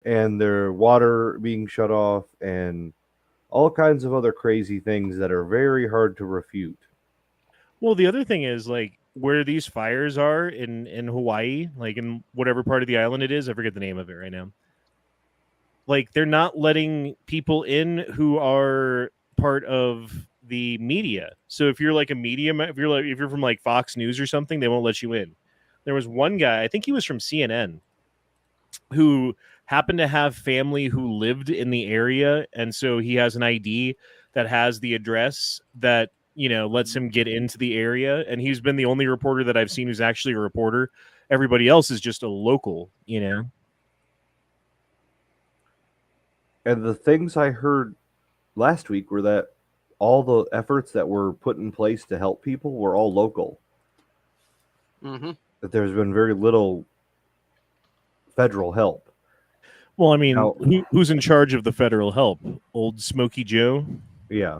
and their water being shut off, and all kinds of other crazy things that are very hard to refute. Well, the other thing is like where these fires are in Hawaii, like in whatever part of the island it is. I forget the name of it right now. Like they're not letting people in who are part of the media. So if you're like a media, if you're from like Fox News or something, they won't let you in. There was one guy, I think he was from CNN, who happened to have family who lived in the area, and so he has an ID that has the address that lets him get into the area. And he's been the only reporter that I've seen who's actually a reporter. Everybody else is just a local. And the things I heard last week were that all the efforts that were put in place to help people were all local. Mm-hmm. That there's been very little federal help. Well, I mean, Now- who's in charge of the federal help? Old Smokey Joe? Yeah.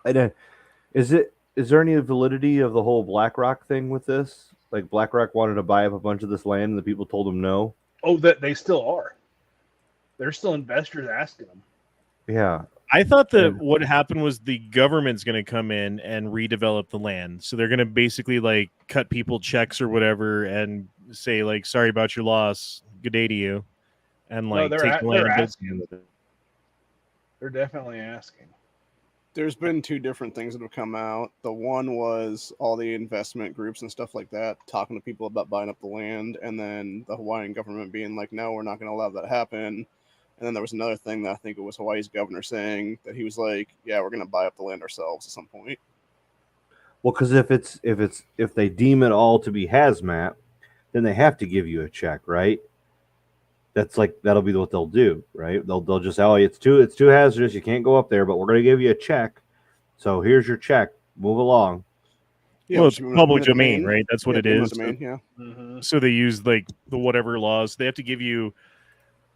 And is there any validity of the whole BlackRock thing with this? Like BlackRock wanted to buy up a bunch of this land, and the people told them no. Oh, that they still are. There's still investors asking them. Yeah. I thought that what happened was the government's going to come in and redevelop the land. So they're going to basically like cut people checks or whatever and say like, sorry about your loss. Good day to you. And like take the land. Asking. They're definitely asking. There's been two different things that have come out. The one was all the investment groups and stuff like that talking to people about buying up the land, and then the Hawaiian government being like, no, we're not going to allow that to happen. And then there was another thing that I think it was Hawaii's governor saying that he was like, yeah, we're going to buy up the land ourselves at some point. Well, because if they deem it all to be hazmat, then they have to give you a check, right? That'll be what they'll do, right? They'll just it's too hazardous. You can't go up there, but we're going to give you a check. So here's your check. Move along. Yeah, well, it's public domain, right? That's what it is. Domain, yeah. Mm-hmm. So they use like the whatever laws. They have to give you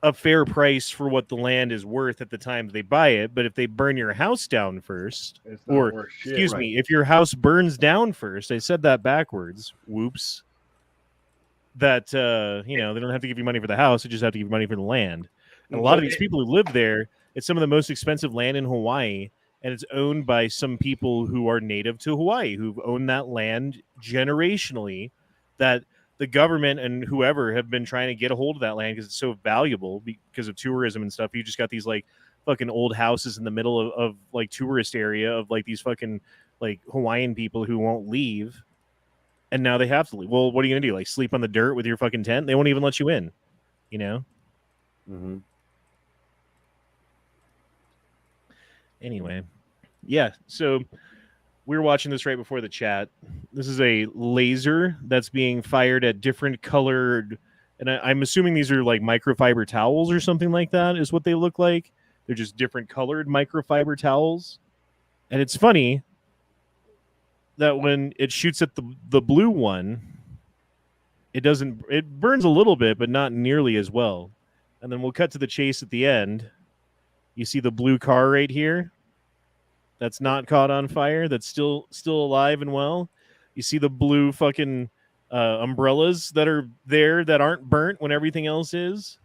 a fair price for what the land is worth at the time they buy it. But if they burn your house down first, or excuse me, if your house burns down first, I said that backwards. Whoops. That they don't have to give you money for the house; they just have to give you money for the land. And a lot of these people who live there, it's some of the most expensive land in Hawaii, and it's owned by some people who are native to Hawaii, who've owned that land generationally. That the government and whoever have been trying to get a hold of that land because it's so valuable because of tourism and stuff. You just got these like fucking old houses in the middle of like tourist area of like these fucking like Hawaiian people who won't leave. And now they have to leave. Well, what are you going to do? Like sleep on the dirt with your fucking tent? They won't even let you in, Mm-hmm. Anyway. Yeah. So we were watching this right before the chat. This is a laser that's being fired at different colored, and I'm assuming these are like microfiber towels or something like that is what they look like. They're just different colored microfiber towels. And it's funny that when it shoots at the blue one, it burns a little bit, but not nearly as well. And then we'll cut to the chase at the end. You see the blue car right here that's not caught on fire, that's still alive and well. You see the blue fucking umbrellas that are there that aren't burnt when everything else is.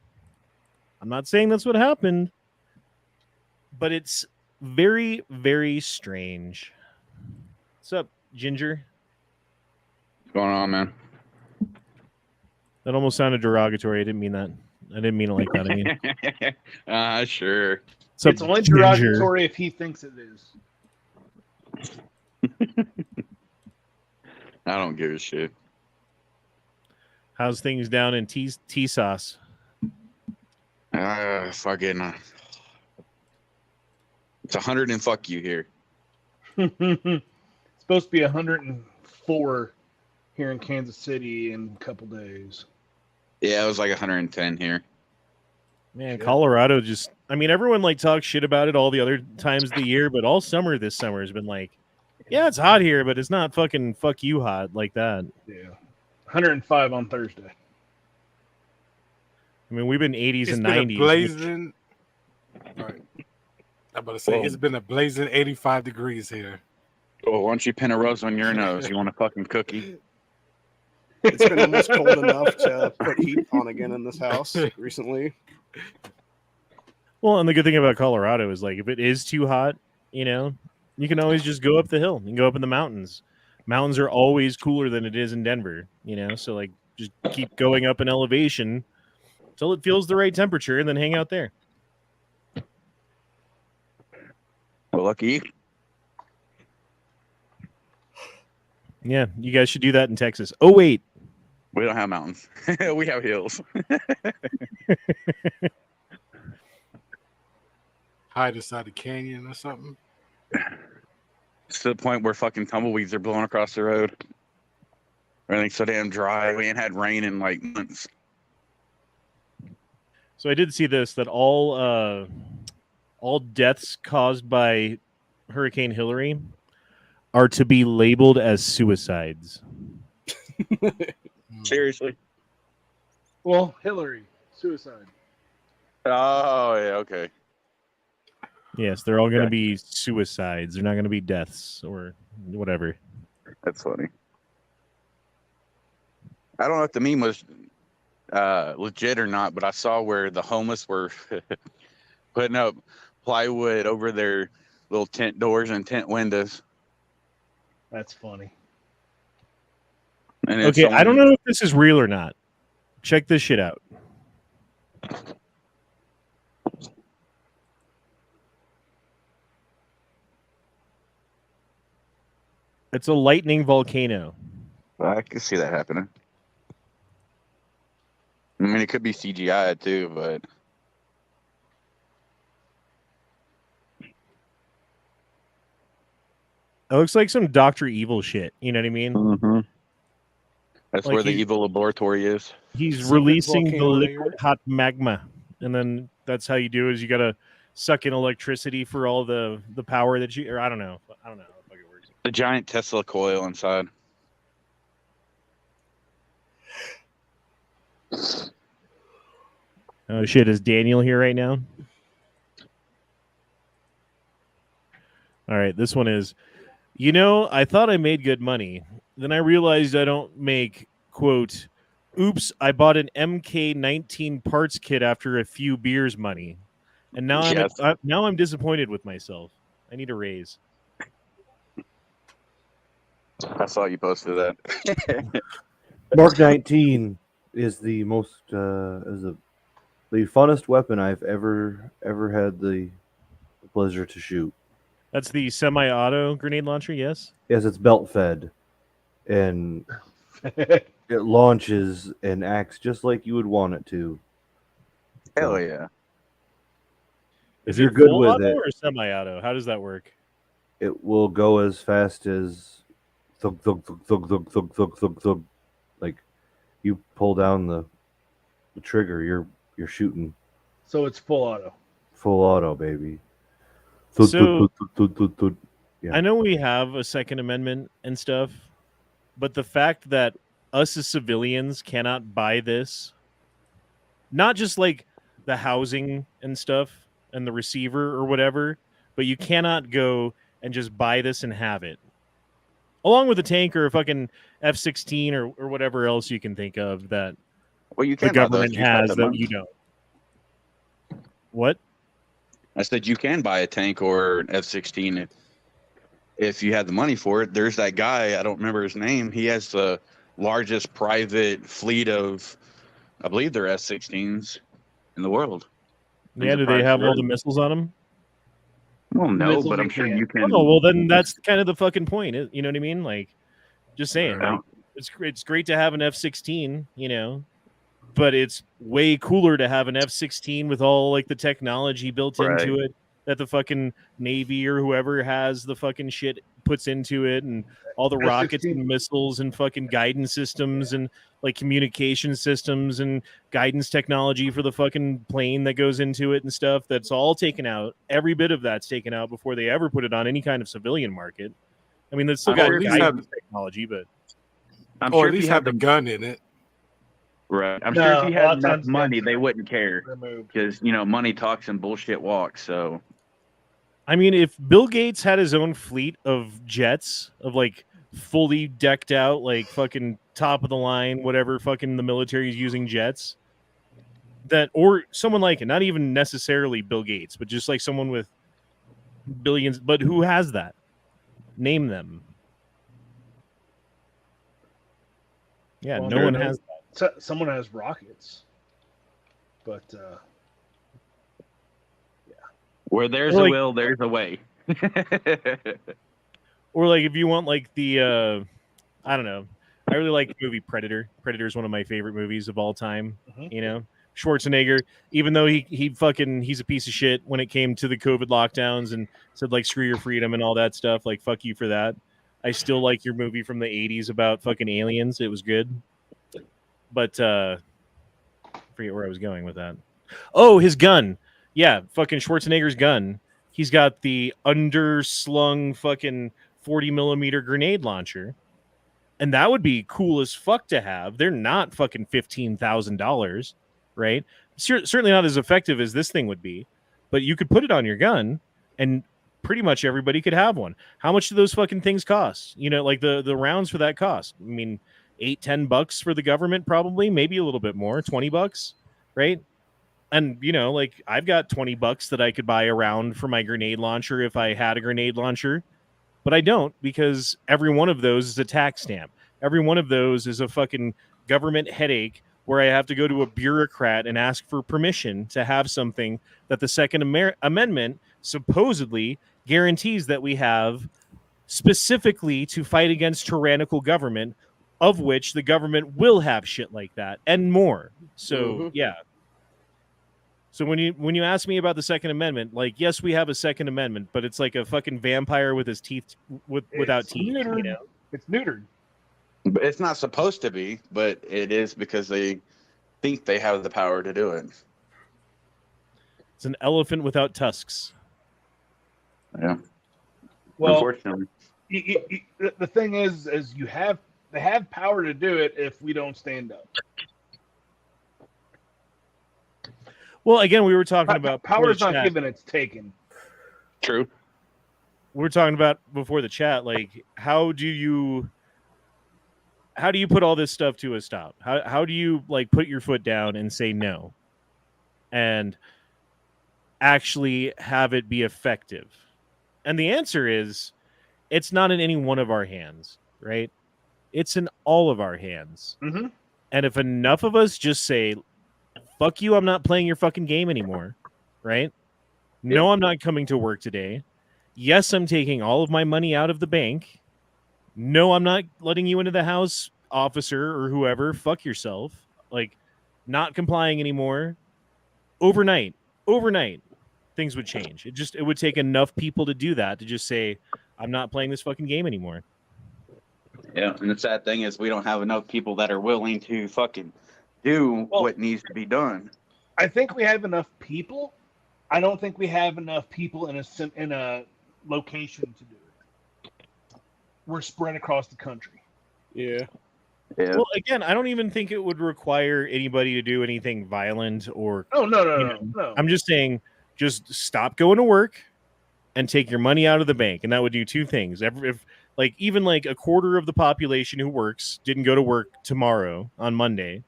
I'm not saying that's what happened, but it's very, very strange. What's up, Ginger? What's going on, man? That almost sounded derogatory. I didn't mean that. I didn't mean it like that. I mean, Sure. It's only derogatory if he thinks it is. I don't give a shit. How's things down in T-Sauce? Fucking. It's 100 and fuck you here. It's supposed to be 104 here in Kansas City in a couple days. Yeah, it was like 110 here. Man, Colorado just... I mean, everyone like talks shit about it all the other times of the year, but all summer this summer has been like, yeah, it's hot here, but it's not fucking fuck you hot like that. Yeah. 105 on Thursday. I mean, we've been 80s and 90s. Blazing. Right. I'm about to say, it's been a blazing 85 degrees here. Oh, why don't you pin a rose on your nose? You want a fucking cookie? It's been almost cold enough to put heat on again in this house recently. Well, and the good thing about Colorado is like if it is too hot, you can always just go up the hill. You can go up in the mountains. Mountains are always cooler than it is in Denver, so like just keep going up in elevation till it feels the right temperature and then hang out there. Well, lucky you. Yeah, you guys should do that in Texas. Oh, wait. We don't have mountains. We have hills. Hide inside a canyon or something. It's to the point where fucking tumbleweeds are blowing across the road. Everything's so damn dry. We ain't had rain in like months. So I did see this, that all deaths caused by Hurricane Hillary are to be labeled as suicides. Seriously? Well, Hillary, suicide. Oh, yeah, okay. Yes, they're all going to Okay. be suicides. They're not going to be deaths or whatever. That's funny. I don't know if the meme was legit or not, but I saw where the homeless were putting up plywood over their little tent doors and tent windows. That's funny. And then Okay, I don't someone- know if this is real or not. Check this shit out. It's a lightning volcano. I can see that happening. I mean, it could be CGI too, but It looks like some Dr. Evil shit. You know what I mean? That's Like where the he- evil laboratory is. He's Secret releasing the volcano liquid layer. hot magma. And then that's how you do is you got to suck in electricity for all the power that you, or I don't know. I don't know how the fuck it works. The giant Tesla coil inside. Oh shit, is Daniel here right now? All right, this one is, I thought I made good money. Then I realized I don't make, quote, oops, I bought an MK19 parts kit after a few beers money. And now Yes. I'm disappointed with myself. I need a raise. I saw you posted that. Mark 19 is the most the funnest weapon I've ever had the pleasure to shoot. That's the semi-auto grenade launcher, yes? Yes, it's belt fed, and it launches and acts just like you would want it to. Hell yeah. If Is you're it good full with auto it, or semi-auto? How does that work? it will go as fast as thug thug thug thug thug thug thug thug thug. Like you pull down the trigger, you're shooting So it's full auto. full auto, baby. Thud, So- thud, thud, thud, thud, thud. Yeah. I know we have a Second Amendment and stuff, but the fact that us as civilians cannot buy this, not just like the housing and stuff and the receiver or whatever, but you cannot go and just buy this and have it. Along with a tank or a fucking F-16 or whatever else you can think of that Well, you the can buy those. government You just have has the that money. you don't. What? I said you can buy a tank or an F-16 if you have the money for it. There's that guy, I don't remember his name. He has the largest private fleet of, I believe they're F-16s in the world. Yeah, He's a do they private have all the civilian. missiles on them? Well, no, Missile but I'm we sure can. you can. Oh, well, then that's kind of the fucking point. You know what I mean? Like, just saying. Yeah. Like, it's great to have an F-16, but it's way cooler to have an F-16 with all like the technology built into it that the fucking Navy or whoever has the fucking shit puts into it, and all the rockets F-16. and missiles and fucking guidance systems and like communication systems and guidance technology for the fucking plane that goes into it and stuff. That's all taken out. Every bit of that's taken out before they ever put it on any kind of civilian market. I mean, that's still I'm got sure if you guidance technology, but I'm Or sure at if least you have have the the gun in it. right. I'm No, sure if you a lot had of enough times money, that's they wouldn't care Removed. because money talks and bullshit walks. So I mean, if Bill Gates had his own fleet of jets, of like fully decked out, like fucking top of the line, whatever fucking the military is using jets. That, or someone like it, not even necessarily Bill Gates, but just like someone with billions. But who has that? Name them. Yeah, Well, no one has that. Someone has rockets, but Where there's Or a like- will, there's a way. Or like if you want like the I don't know. I really like the movie Predator. Predator is one of my favorite movies of all time. Mhm. You know, Schwarzenegger, even though he's a piece of shit when it came to the COVID lockdowns and said like screw your freedom and all that stuff, like fuck you for that. I still like your movie from the 80s about fucking aliens. It was good. But I forget where I was going with that. Oh, his gun. Yeah, fucking Schwarzenegger's gun. He's got the underslung fucking 40 millimeter grenade launcher. And that would be cool as fuck to have. They're not fucking $15,000, right? Certainly not as effective as this thing would be. But you could put it on your gun and pretty much everybody could have one. How much do those fucking things cost? You know, like the rounds for that cost. I mean, $8-10 for the government, probably, maybe a little bit more, $20, right? And you know, like I've got $20 that I could buy a round for my grenade launcher if I had a grenade launcher, but I don't, because every one of those is a tax stamp. Every one of those is a fucking government headache where I have to go to a bureaucrat and ask for permission to have something that the Second Amendment supposedly guarantees that we have specifically to fight against tyrannical government, of which the government will have shit like that and more. So yeah. So when you ask me about the Second Amendment, like, yes, we have a Second Amendment, but it's like a fucking vampire with his teeth without teeth. Neutered. You know? It's neutered. But it's not supposed to be, but it is because they think they have the power to do it. It's an elephant without tusks. Yeah. Well, Unfortunately. the thing is they have power to do it if we don't stand up. Well, again, we were talking about power is before the not chat. given; it's taken. True. We were talking about before the chat, like how do you put all this stuff to a stop? How do you like put your foot down and say no, and actually have it be effective? And the answer is, it's not in any one of our hands, right? It's in all of our hands. Mm-hmm. And if enough of us just say, fuck you, I'm not playing your fucking game anymore, right? No, I'm not coming to work today. Yes, I'm taking all of my money out of the bank. No, I'm not letting you into the house, officer or whoever. Fuck yourself. Like, not complying anymore. Overnight, things would change. It would take enough people to do that, to just say, I'm not playing this fucking game anymore. Yeah, and the sad thing is we don't have enough people that are willing to fucking do what needs to be done. I think we have enough people. I don't think we have enough people in a location to do it. We're spread across the country. Yeah. Yeah. Well, again, I don't even think it would require anybody to do anything violent or. Oh no. I'm just saying, just stop going to work and take your money out of the bank, and that would do two things. If like even like a quarter of the population who works didn't go to work tomorrow on Monday,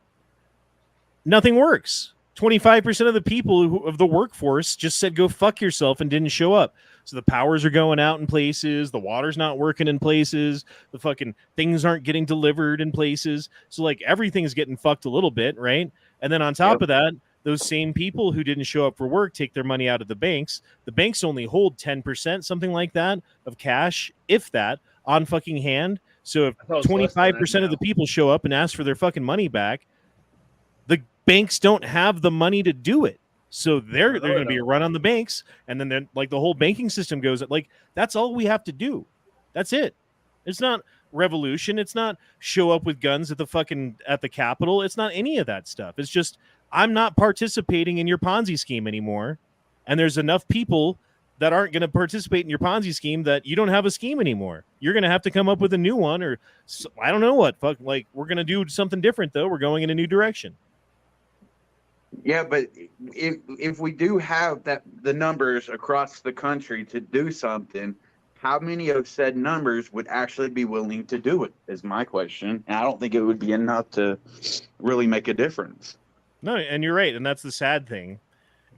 nothing works. 25% of the people of the workforce just said go fuck yourself and didn't show up. So the powers are going out in places, the water's not working in places, the fucking things aren't getting delivered in places. So like everything's getting fucked a little bit, right? And then on top of that, those same people who didn't show up for work take their money out of the banks. The banks only hold 10%, something like that, of cash, if that, on fucking hand. So if 25% of the people show up and ask for their fucking money back, the banks don't have the money to do it. So they're going to be a run on the banks, and then like the whole banking system goes like that's all we have to do. That's it. It's not revolution. It's not show up with guns at the Capitol. It's not any of that stuff. It's just I'm not participating in your Ponzi scheme anymore, and there's enough people that aren't going to participate in your Ponzi scheme that you don't have a scheme anymore. You're going to have to come up with a new one, or I don't know what. Fuck, like we're going to do something different though. We're going in a new direction. Yeah, but if we do have the numbers across the country to do something, how many of said numbers would actually be willing to do it is my question. And I don't think it would be enough to really make a difference. No, and you're right, and that's the sad thing,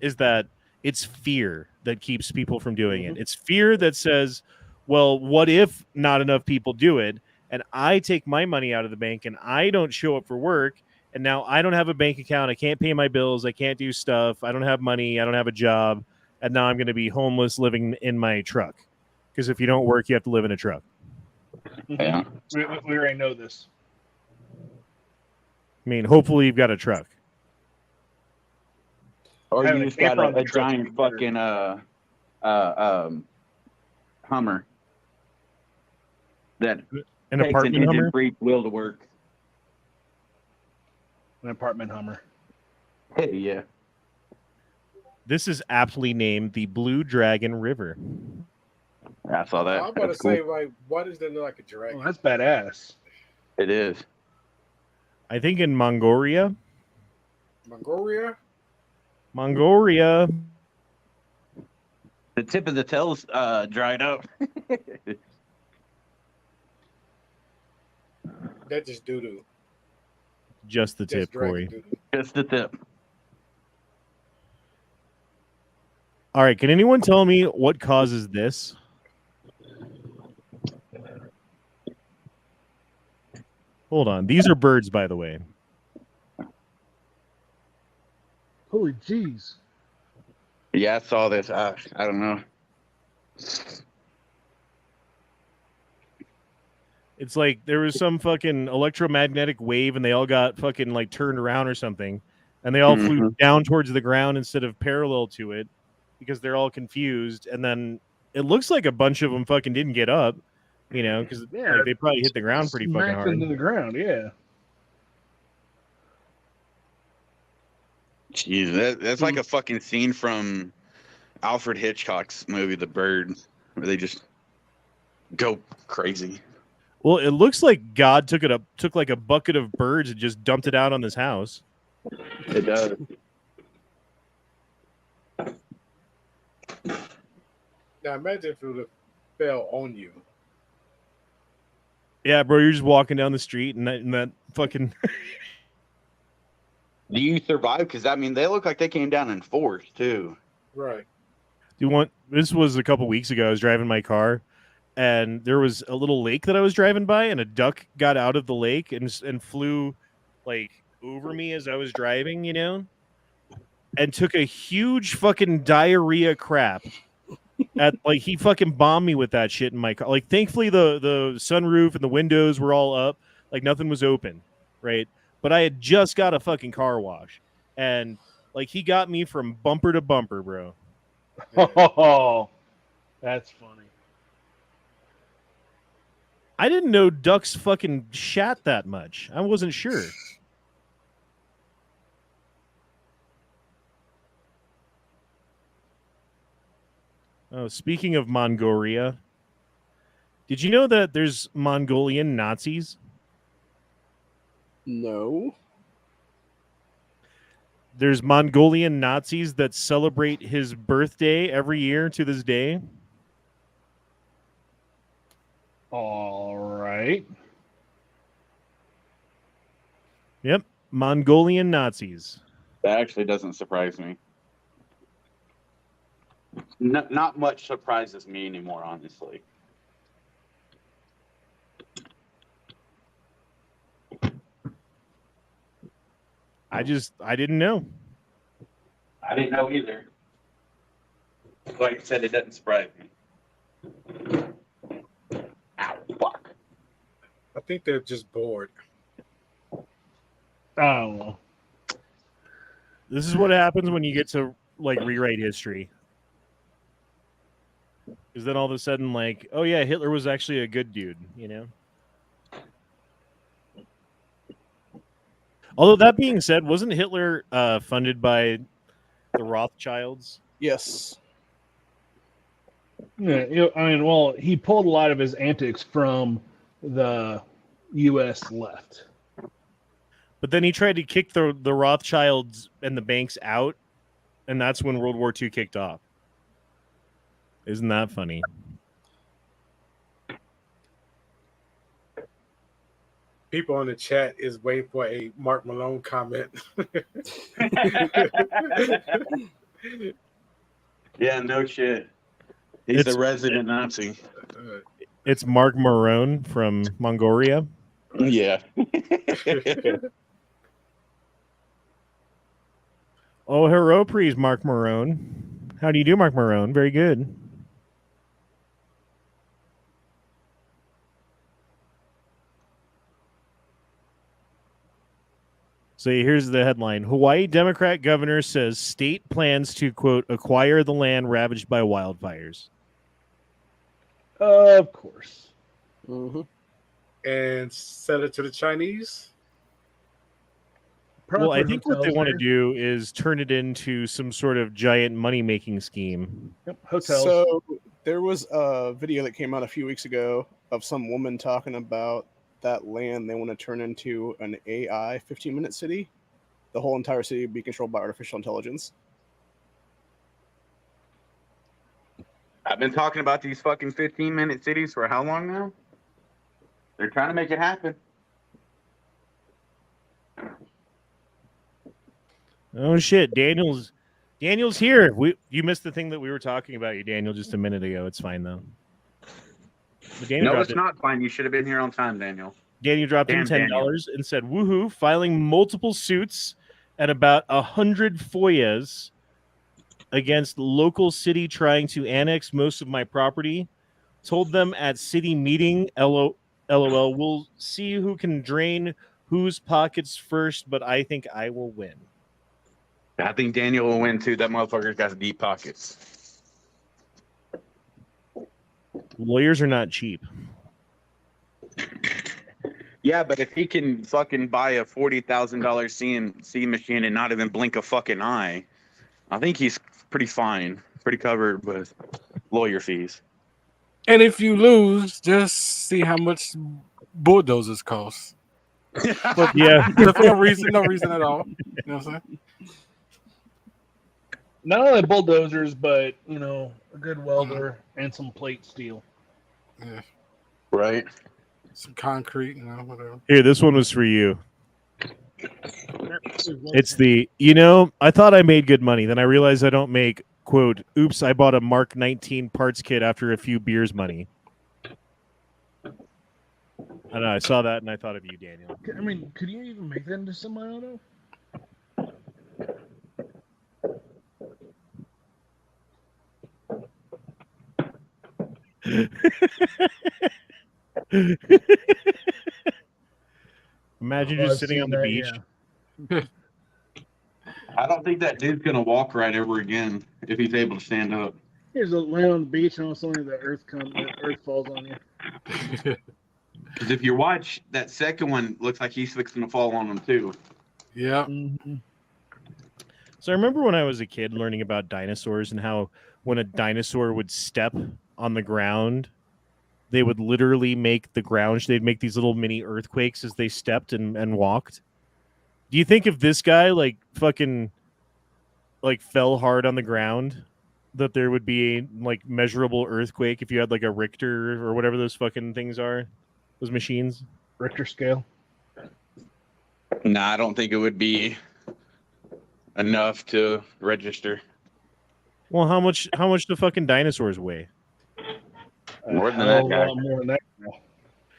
is that it's fear that keeps people from doing it. It's fear that says, well, what if not enough people do it, and I take my money out of the bank and I don't show up for work, and now I don't have a bank account, I can't pay my bills, I can't do stuff, I don't have money, I don't have a job, and now I'm going to be homeless living in my truck. Because if you don't work, you have to live in a truck. Yeah. We already know this. I mean, hopefully you've got a truck. Or Having you a just got camper on the a truck giant would be fucking Hummer that An takes apartment an Hummer? engine-free wheel to work. An apartment Hummer. Hey, yeah. This is aptly named the Blue Dragon River. I saw that. I'm about to That's cool. say, like, why does there look like a dragon? Oh, that's badass. It is. I think in Mongolia. Mongolia? The tip of the tail's dried up. That just doo-doo. Just the Just tip, Corey. dragon doo-doo. Just the tip. All right, can anyone tell me what causes this? Hold on. These are birds, by the way. Holy jeez. Yeah, I saw this. I don't know. It's like there was some fucking electromagnetic wave and they all got fucking like turned around or something. And they all flew down towards the ground instead of parallel to it because they're all confused. And then it looks like a bunch of them fucking didn't get up, you know, because like, they probably hit the ground pretty fucking Smacked hard. into the ground, yeah. Jeez, that's like a fucking scene from Alfred Hitchcock's movie, The Bird, where they just go crazy. Well, it looks like God took like a bucket of birds and just dumped it out on this house. It does. Now imagine if it would have fell on you. Yeah, bro, you're just walking down the street and that fucking Do you survive? Because I mean, they look like they came down in force too. Right. This was a couple weeks ago. I was driving my car and there was a little lake that I was driving by and a duck got out of the lake and flew like over me as I was driving, you know, and took a huge fucking diarrhea crap. Like he fucking bombed me with that shit in my car. Like thankfully the sunroof and the windows were all up, like nothing was open, right? But I had just got a fucking car wash, and like he got me from bumper to bumper, bro. Oh, that's funny. I didn't know ducks fucking shat that much. I wasn't sure. Oh, speaking of Mongolia, did you know that there's Mongolian Nazis? No. There's Mongolian Nazis that celebrate his birthday every year to this day. All right. Yep, Mongolian Nazis. That actually doesn't surprise me. Not much surprises me anymore, honestly. I didn't know. I didn't know either. Like I said, it doesn't surprise me. Ow, fuck. I think they're just bored. I don't know. This is what happens when you get to like rewrite history. Because then all of a sudden, like, oh yeah, Hitler was actually a good dude, you know? Although that being said, wasn't Hitler funded by the Rothschilds? Yes. Yeah, I mean, well, he pulled a lot of his antics from the U.S. left. But then he tried to kick the Rothschilds and the banks out, and that's when World War II kicked off. Isn't that funny? People on the chat is waiting for a Mark Malone comment. Yeah, no shit. He's It's- the resident Nazi. It's Mark Marone from Mongolia. Yeah. Oh, hello, please, Mark Marone. How do you do, Mark Marone? Very good. So here's the headline. Hawaii Democrat governor says state plans to, quote, acquire the land ravaged by wildfires. Of course. Mm-hmm. And sell it to the Chinese. Well, I think what they hotels want to there. do is turn it into some sort of giant money-making scheme. Yep, hotels. So there was a video that came out a few weeks ago of some woman talking about that land they want to turn into an AI 15-minute city. The whole entire city would be controlled by artificial intelligence. I've been talking about these fucking 15-minute cities for how long now? They're trying to make it happen. Oh shit, Daniel's here. You missed the thing that we were talking about, you Daniel, just a minute ago. It's fine though. But Daniel No, dropped it's not fine. You should have been here on time, Daniel. Daniel dropped him Damn, $10 and said, "Woohoo! Filing multiple suits at about 100 FOIAs against local city trying to annex most of my property. Told them at city meeting, LOL, we'll see who can drain whose pockets first, but I think I will win." I think Daniel will win too. That motherfucker's got deep pockets. Lawyers are not cheap. Yeah, but if he can fucking buy a $40,000 CNC machine and not even blink a fucking eye, I think he's pretty fine, pretty covered with lawyer fees. And if you lose, just see how much bulldozers cost. But yeah, For no reason at all. You know what I'm saying? Not only bulldozers, but a good welder and some plate steel. Yeah. Right. Some concrete, whatever. here, this one was for you. It's the, I thought I made good money. Then I realized I don't make, quote, oops, I bought a Mark 19 parts kit after a few beers money. I don't know. I saw that and I thought of you, Daniel. I mean, could you even make that into semi-auto? Imagine Oh, just I've sitting seen on the that, beach. yeah. I don't think that dude's gonna walk right ever again if he's able to stand up. Here's a land on the beach, and all of a sudden the earth falls on you. Because if you watch that second one, looks like he's fixing to fall on him too. Yeah. Mm-hmm. So I remember when I was a kid learning about dinosaurs and how when a dinosaur would step on the ground, they would literally make the ground, they'd make these little mini earthquakes as they stepped and walked. Do you think if this guy fucking fell hard on the ground that there would be a measurable earthquake if you had a Richter or whatever those fucking things are, those machines? Richter scale. Nah, I don't think it would be enough to register. Well, how much do fucking dinosaurs weigh? More than A that hell of a guy. lot more than that.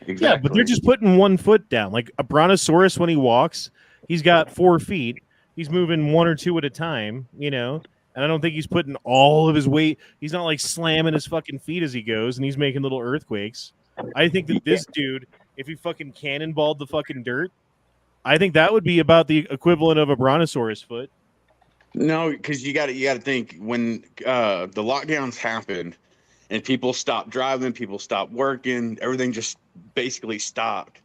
Exactly. Yeah, but they're just putting 1 foot down. Like a brontosaurus, when he walks, he's got 4 feet. He's moving 1 or 2 at a time, And I don't think he's putting all of his weight. He's not slamming his fucking feet as he goes, and he's making little earthquakes. I think that this dude, if he fucking cannonballed the fucking dirt, I think that would be about the equivalent of a brontosaurus foot. No, because you got to think when the lockdowns happened and people stopped driving, people stopped working, everything just basically stopped.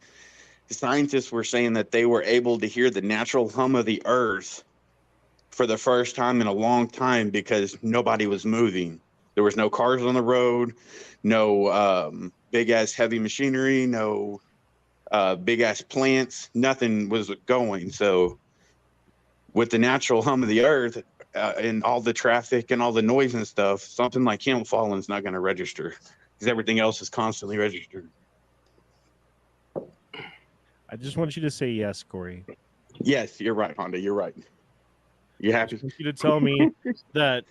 The scientists were saying that they were able to hear the natural hum of the earth for the first time in a long time because nobody was moving. There was no cars on the road, no big ass heavy machinery, no big ass plants, nothing was going. So with the natural hum of the earth and all the traffic and all the noise and stuff, something like him falling is not going to register because everything else is constantly registered. I just want you to say yes, Corey. Yes, you're right, Honda. You're right. You I have just to. want you to tell me that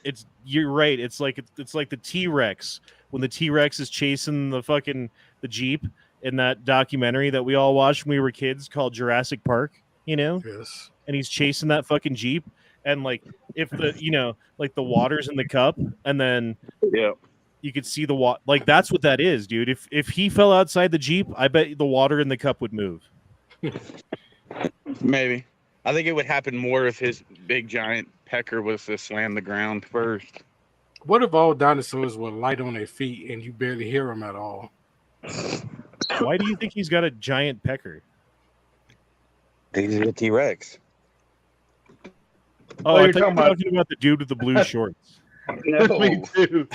you're right. It's like the T-Rex when the T-Rex is chasing the Jeep in that documentary that we all watched when we were kids called Jurassic Park, Yes. and he's chasing that fucking Jeep, and like if the like the water's in the cup, and then Yeah. you could see the water, like that's what that is, dude. If he fell outside the Jeep, I bet the water in the cup would move. Maybe. I think it would happen more if his big giant pecker was to slam the ground first. What if all dinosaurs were light on their feet and you barely hear them at all? Why do you think he's got a giant pecker? He's a T-Rex. Oh, Oh, I you're thought you were talking about- talking about the dude with the blue shorts. Me too.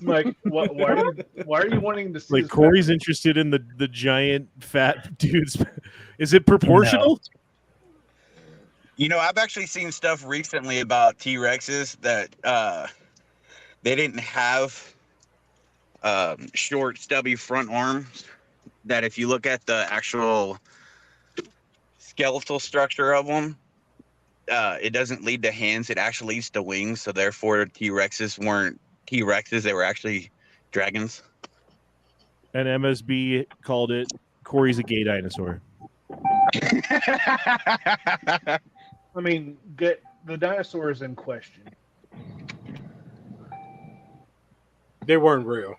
Mike, why are you wanting to see Like this Corey's interested in the giant fat dudes. Is it proportional? I've actually seen stuff recently about T-Rexes that they didn't have short, stubby front arms. That if you look at the actual skeletal structure of them, it doesn't lead to hands. It actually leads to wings. So therefore, T-Rexes weren't T-Rexes. They were actually dragons. And MSB called it Corey's a gay dinosaur. I mean, get the dinosaurs in question. They weren't real.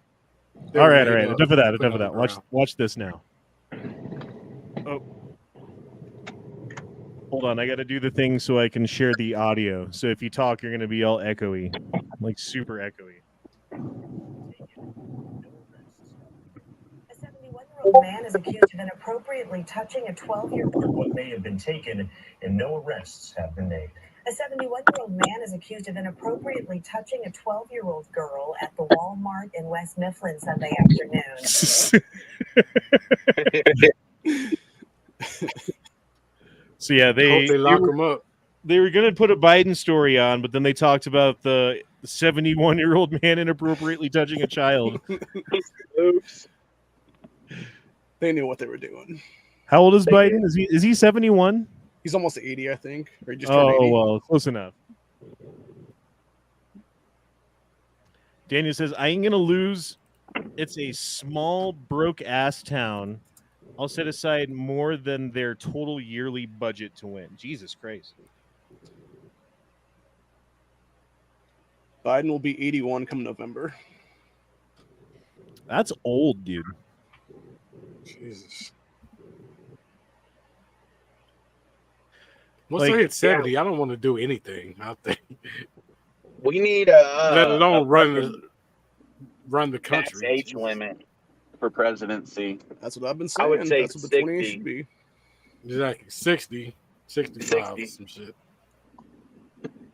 They All were right. made up Enough of that. and put Enough of on that. the Watch ground. watch this now. Oh. Hold on, I got to do the thing so I can share the audio. So if you talk, you're going to be all echoey, like super echoey. A 71-year-old man is accused of inappropriately touching a 12-year-old. What may have been taken, and no arrests have been made. A 71-year-old man is accused of inappropriately touching a 12-year-old girl at the Walmart in West Mifflin Sunday afternoon. So yeah, Hope they lock them up. they were going to put a Biden story on, but then they talked about the 71-year-old man inappropriately touching a child. Oops. They knew what they were doing. How old is They Biden? Is he 71? He's almost 80, I think. Or he just turned Oh 80. well, close enough. Daniel says, I ain't gonna lose. It's a small, broke ass town. I'll set aside more than their total yearly budget to win. Jesus Christ. Biden will be 81 come November. That's old, dude. Jesus. Once Like, I hit 70, I don't want to do anything. I think, We need let alone run the max country. age limit for presidency. That's what I've been saying. I would say That's what the 28 60. should be. Exactly, 60, 65, 60. some shit.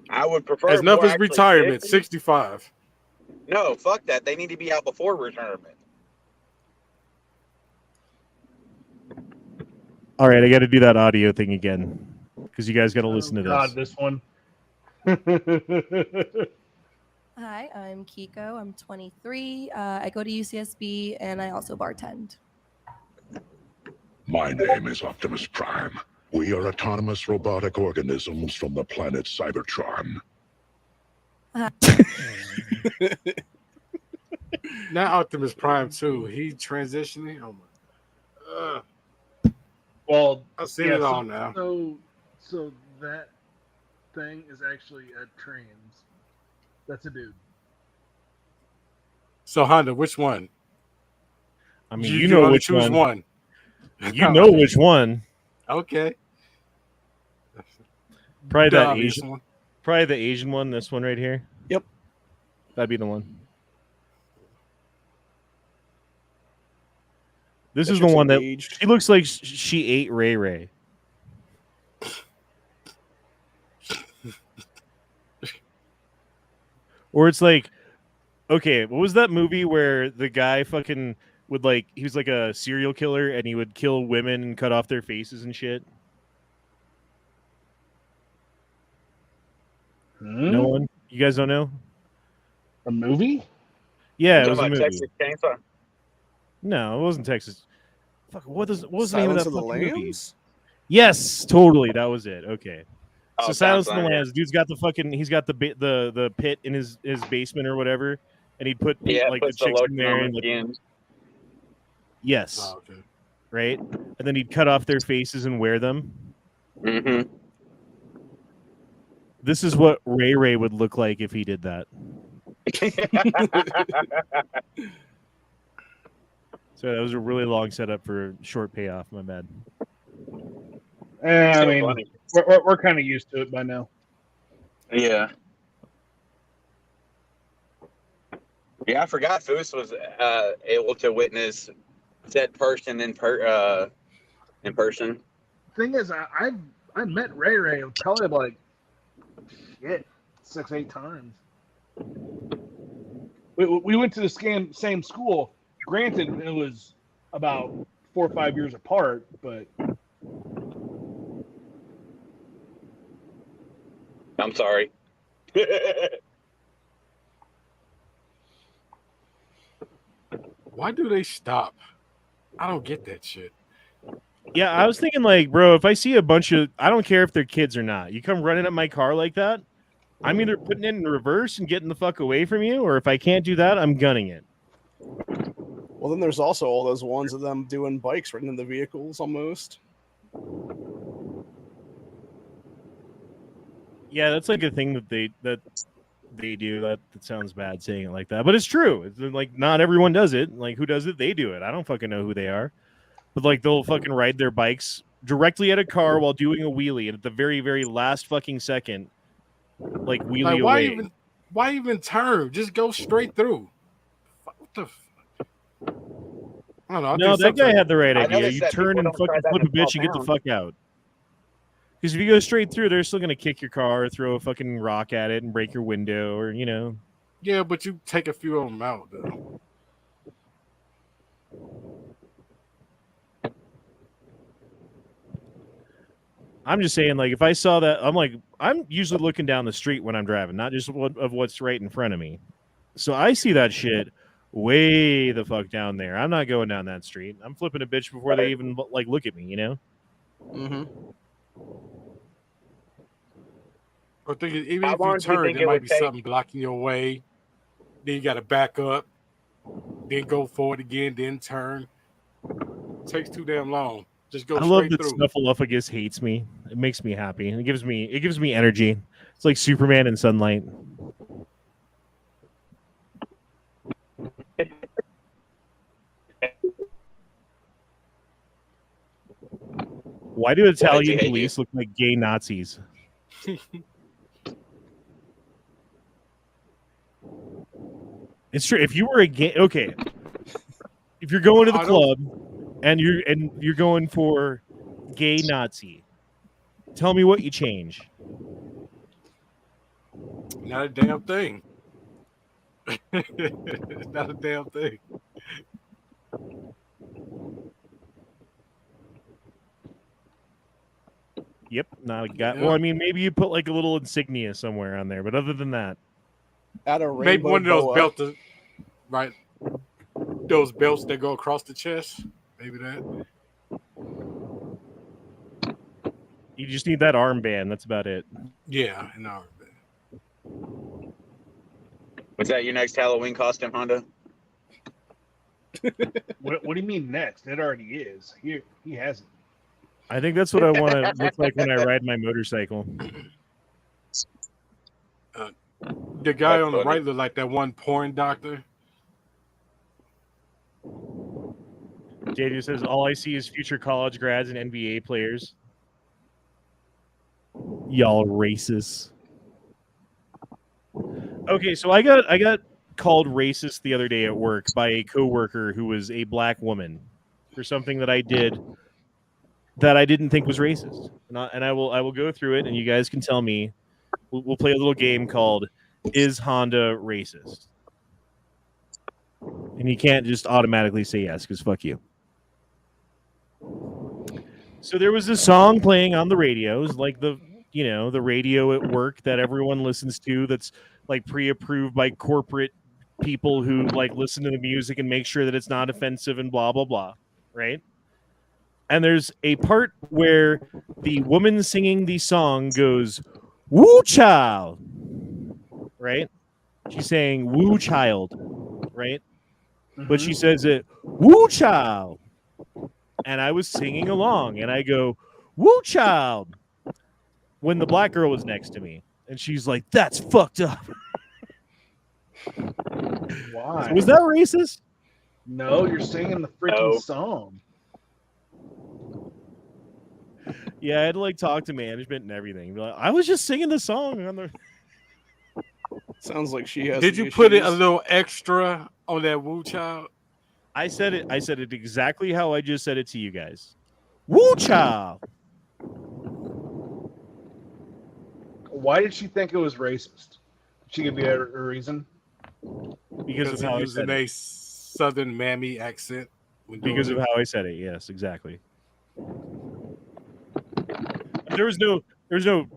I would prefer As enough more as actually retirement, 50. 65. No, fuck that. They need to be out before retirement. All right, I got to do that audio thing again because you guys got to listen to God, this. this one. Hi, I'm Kiko. I'm 23. I go to UCSB and I also bartend. My name is Optimus Prime. We are autonomous robotic organisms from the planet Cybertron. Now Optimus Prime too. He transitioning. Oh my. Well, I've seen yeah, it all now. So that thing is actually a trans. That's a dude. So Honda, which one? I mean, you you know only which choose one. one. You know which one. Okay. Probably The that obvious Asian. one. Probably the Asian one. This one right here. Yep. That'd be the one. This That is the chick's one that engaged. she looks like she ate Ray Ray. Or it's like, okay, what was that movie where the guy fucking would like, he was like a serial killer and he would kill women and cut off their faces and shit? No one? You guys don't know? A movie? Yeah, it Talking was a about movie. Texas Chainsaw. No, it wasn't Texas. Fuck, what was the name of Silence that of the fucking movie? Lambs? Yes, totally. That was it. Okay. So Oh, Silence of the Silence, Lambs. Dude's got he's got the pit in his basement or whatever, and he'd put yeah, like the puts the chicks in lotion there on and the skin. yes, Oh, okay. right, and then he'd cut off their faces and wear them. Mm-hmm. This is what Ray Ray would look like if he did that. So that was a really long setup for a short payoff. My bad. I So mean, funny. we're kind of used to it by now. Yeah. Yeah, I forgot Foos was able to witness said person in person. Thing is, I met Ray Ray probably like 6-8 times. We went to the same school. Granted, it was about 4 or 5 years apart, but I'm sorry. Why do they stop? I don't get that shit. Yeah, I was thinking like, bro, if I see a bunch of, I don't care if they're kids or not. You come running at my car like that, I'm either putting it in reverse and getting the fuck away from you, or if I can't do that, I'm gunning it. Well, then there's also all those ones of them doing bikes right into the vehicles almost. Yeah, that's like a thing that they do. That sounds bad saying it like that, but it's true. It's like not everyone does it. Like who does it? They do it. I don't fucking know who they are, but like they'll fucking ride their bikes directly at a car while doing a wheelie, and at the very, very last fucking second, like wheelie Like, away. why even turn? Just go straight through. What the? I don't know. No, that guy had the right I idea. noticed You that turn people and don't try fucking that flip in a bitch and get the small fuck out. Because if you go straight through, they're still gonna kick your car, or throw a fucking rock at it, and break your window, or you know. Yeah, but you take a few of them out, though. I'm just saying, like, if I saw that, I'm usually looking down the street when I'm driving, not just of what's right in front of me. So I see that shit way the fuck down there. I'm not going down that street. I'm flipping a bitch before they even like look at me, you know? Mm-hmm. Or thinking, even How if long you do you turn, think there it might would be take? something blocking your way. Then you got to back up, then go forward again, then turn. It takes too damn long. Just go I love straight that through. Snuffleupagus hates me. It makes me happy. It gives me energy. It's like Superman in sunlight. Why do Italian hate you? police look like gay Nazis? It's true. If you were a gay, okay. If you're going to the club and you're going for gay Nazi, tell me what you change. Not a damn thing. Not a damn thing. Yep, not a guy. Yeah. Well, I mean, maybe you put like a little insignia somewhere on there, but other than that, At a Maybe rainbow one of those boa. belts, right? Those belts that go across the chest. Maybe that. you just need that armband. That's about it. Yeah, an arm. Was that your next Halloween costume, Honda? what do you mean next? It already is. He hasn't. I think that's what I want to look like when I ride my motorcycle. The guy That's on the funny. right looked like that one porn doctor. JD says, all I see is future college grads and NBA players. Y'all racist. Okay, so I got called racist the other day at work by a coworker who was a black woman for something that I did that I didn't think was racist. And I will go through it, and you guys can tell me. We'll play a little game called Is Honda Racist? And you can't just automatically say yes, because fuck you. So there was this song playing on the radios, like the radio at work that everyone listens to, that's like pre-approved by corporate people who like listen to the music and make sure that it's not offensive and blah blah blah, right? And there's a part where the woman singing the song goes, "Woo child," right? She's saying "Woo child," right? But she says it, "Woo child," and I was singing along, and I go, "Woo child," when the black girl was next to me, and she's like, "That's fucked up." Why? So was that racist? No, you're singing the freaking song. Yeah, I had to like talk to management and everything. Be like, I was just singing the song on the. Sounds like she has. Did you put it a little extra on that Woo Child? I said it exactly how I just said it to you guys. Woo child. Why did she think it was racist? Did she give you a reason? Because of how I using said a it. Southern mammy accent. Because of how I said it. Yes, exactly. There was no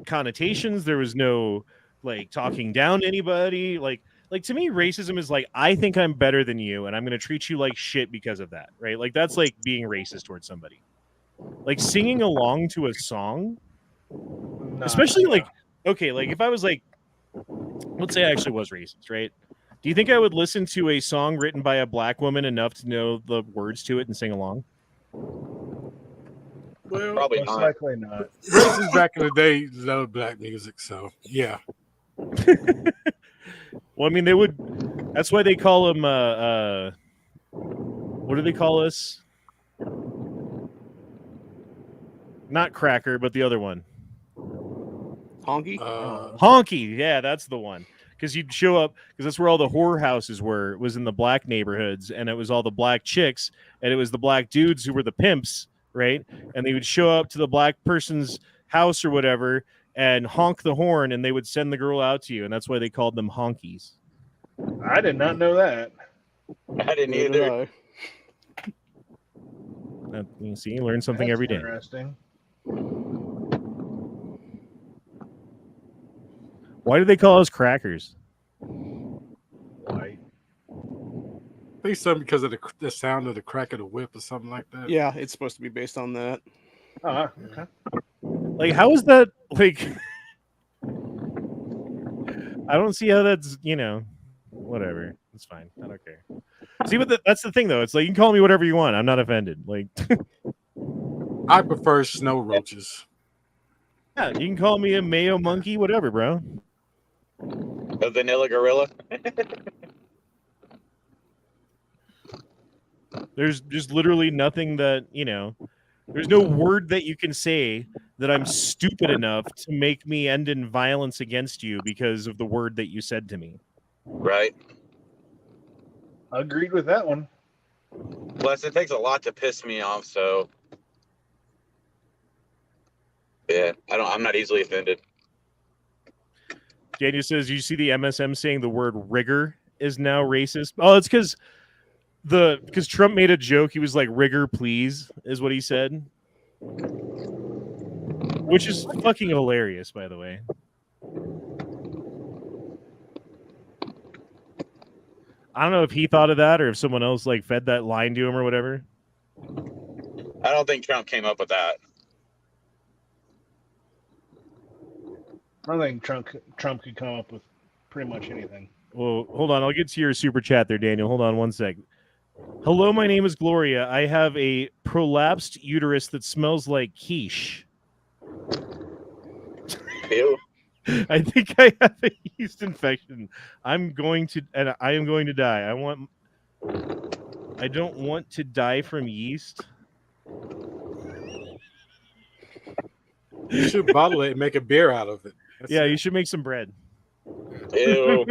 connotations. There was no like talking down to anybody. Like to me, racism is like, I think I'm better than you, and I'm going to treat you like shit because of that, right? Like that's like being racist towards somebody. Like singing along to a song, especially like, okay, like if I was like, let's say I actually was racist, right? Do you think I would listen to a song written by a black woman enough to know the words to it and sing along? Well, Probably Most not. likely not. racists back in the day loved black music, so yeah. Well, I mean, they would. That's why they call them. What do they call us? Not cracker, but the other one. Honky? Honky. Yeah, that's the one. Because you'd show up, because that's where all the whorehouses were. It was in the black neighborhoods, and it was all the black chicks, and it was the black dudes who were the pimps, right? And they would show up to the black person's house or whatever and honk the horn, and they would send the girl out to you, and that's why they called them honkies. I did not know that. I didn't Neither either. did I. You see, you learn something That's every day. Interesting. Why do they call us crackers? Why? I think something because of the sound of the crack of the whip or something like that. Yeah, it's supposed to be based on that. Okay. Like, how is that? Like, I don't see how that's, whatever. It's fine. I don't care. See, but that's the thing, though. It's like, you can call me whatever you want. I'm not offended. Like, I prefer snow roaches. yeah, you can call me a mayo monkey, whatever, bro. A vanilla gorilla. There's just literally nothing that, there's no word that you can say that I'm stupid enough to make me end in violence against you because of the word that you said to me. Right. Agreed with that one. Plus, it takes a lot to piss me off, so yeah, I'm not easily offended. Daniel says, you see the MSM saying the word rigger is now racist? Oh, it's because Trump made a joke. He was like, rigger, please, is what he said. Which is fucking hilarious, by the way. I don't know if he thought of that or if someone else like fed that line to him or whatever. I don't think Trump came up with that. I think Trump could come up with pretty much anything. Well, hold on. I'll get to your super chat there, Daniel. Hold on one sec. Hello, my name is Gloria. I have a prolapsed uterus that smells like quiche. Ew. I think I have a yeast infection. I am going to die. I don't want to die from yeast. You should bottle it and make a beer out of it. Yeah, you should make some bread. Ew.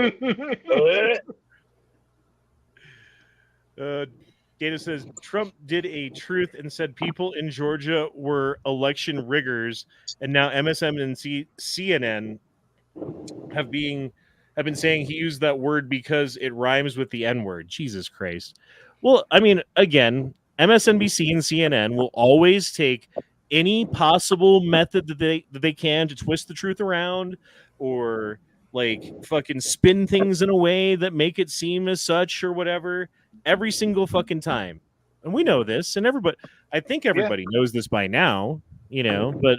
Data says Trump did a truth and said people in Georgia were election riggers, and now MSM and CNN have been saying he used that word because it rhymes with the N-word. Jesus Christ. Well, I mean, again, MSNBC and CNN will always take any possible method that they can to twist the truth around or like fucking spin things in a way that make it seem as such or whatever every single fucking time. And we know this, and everybody, I think everybody knows this by now, but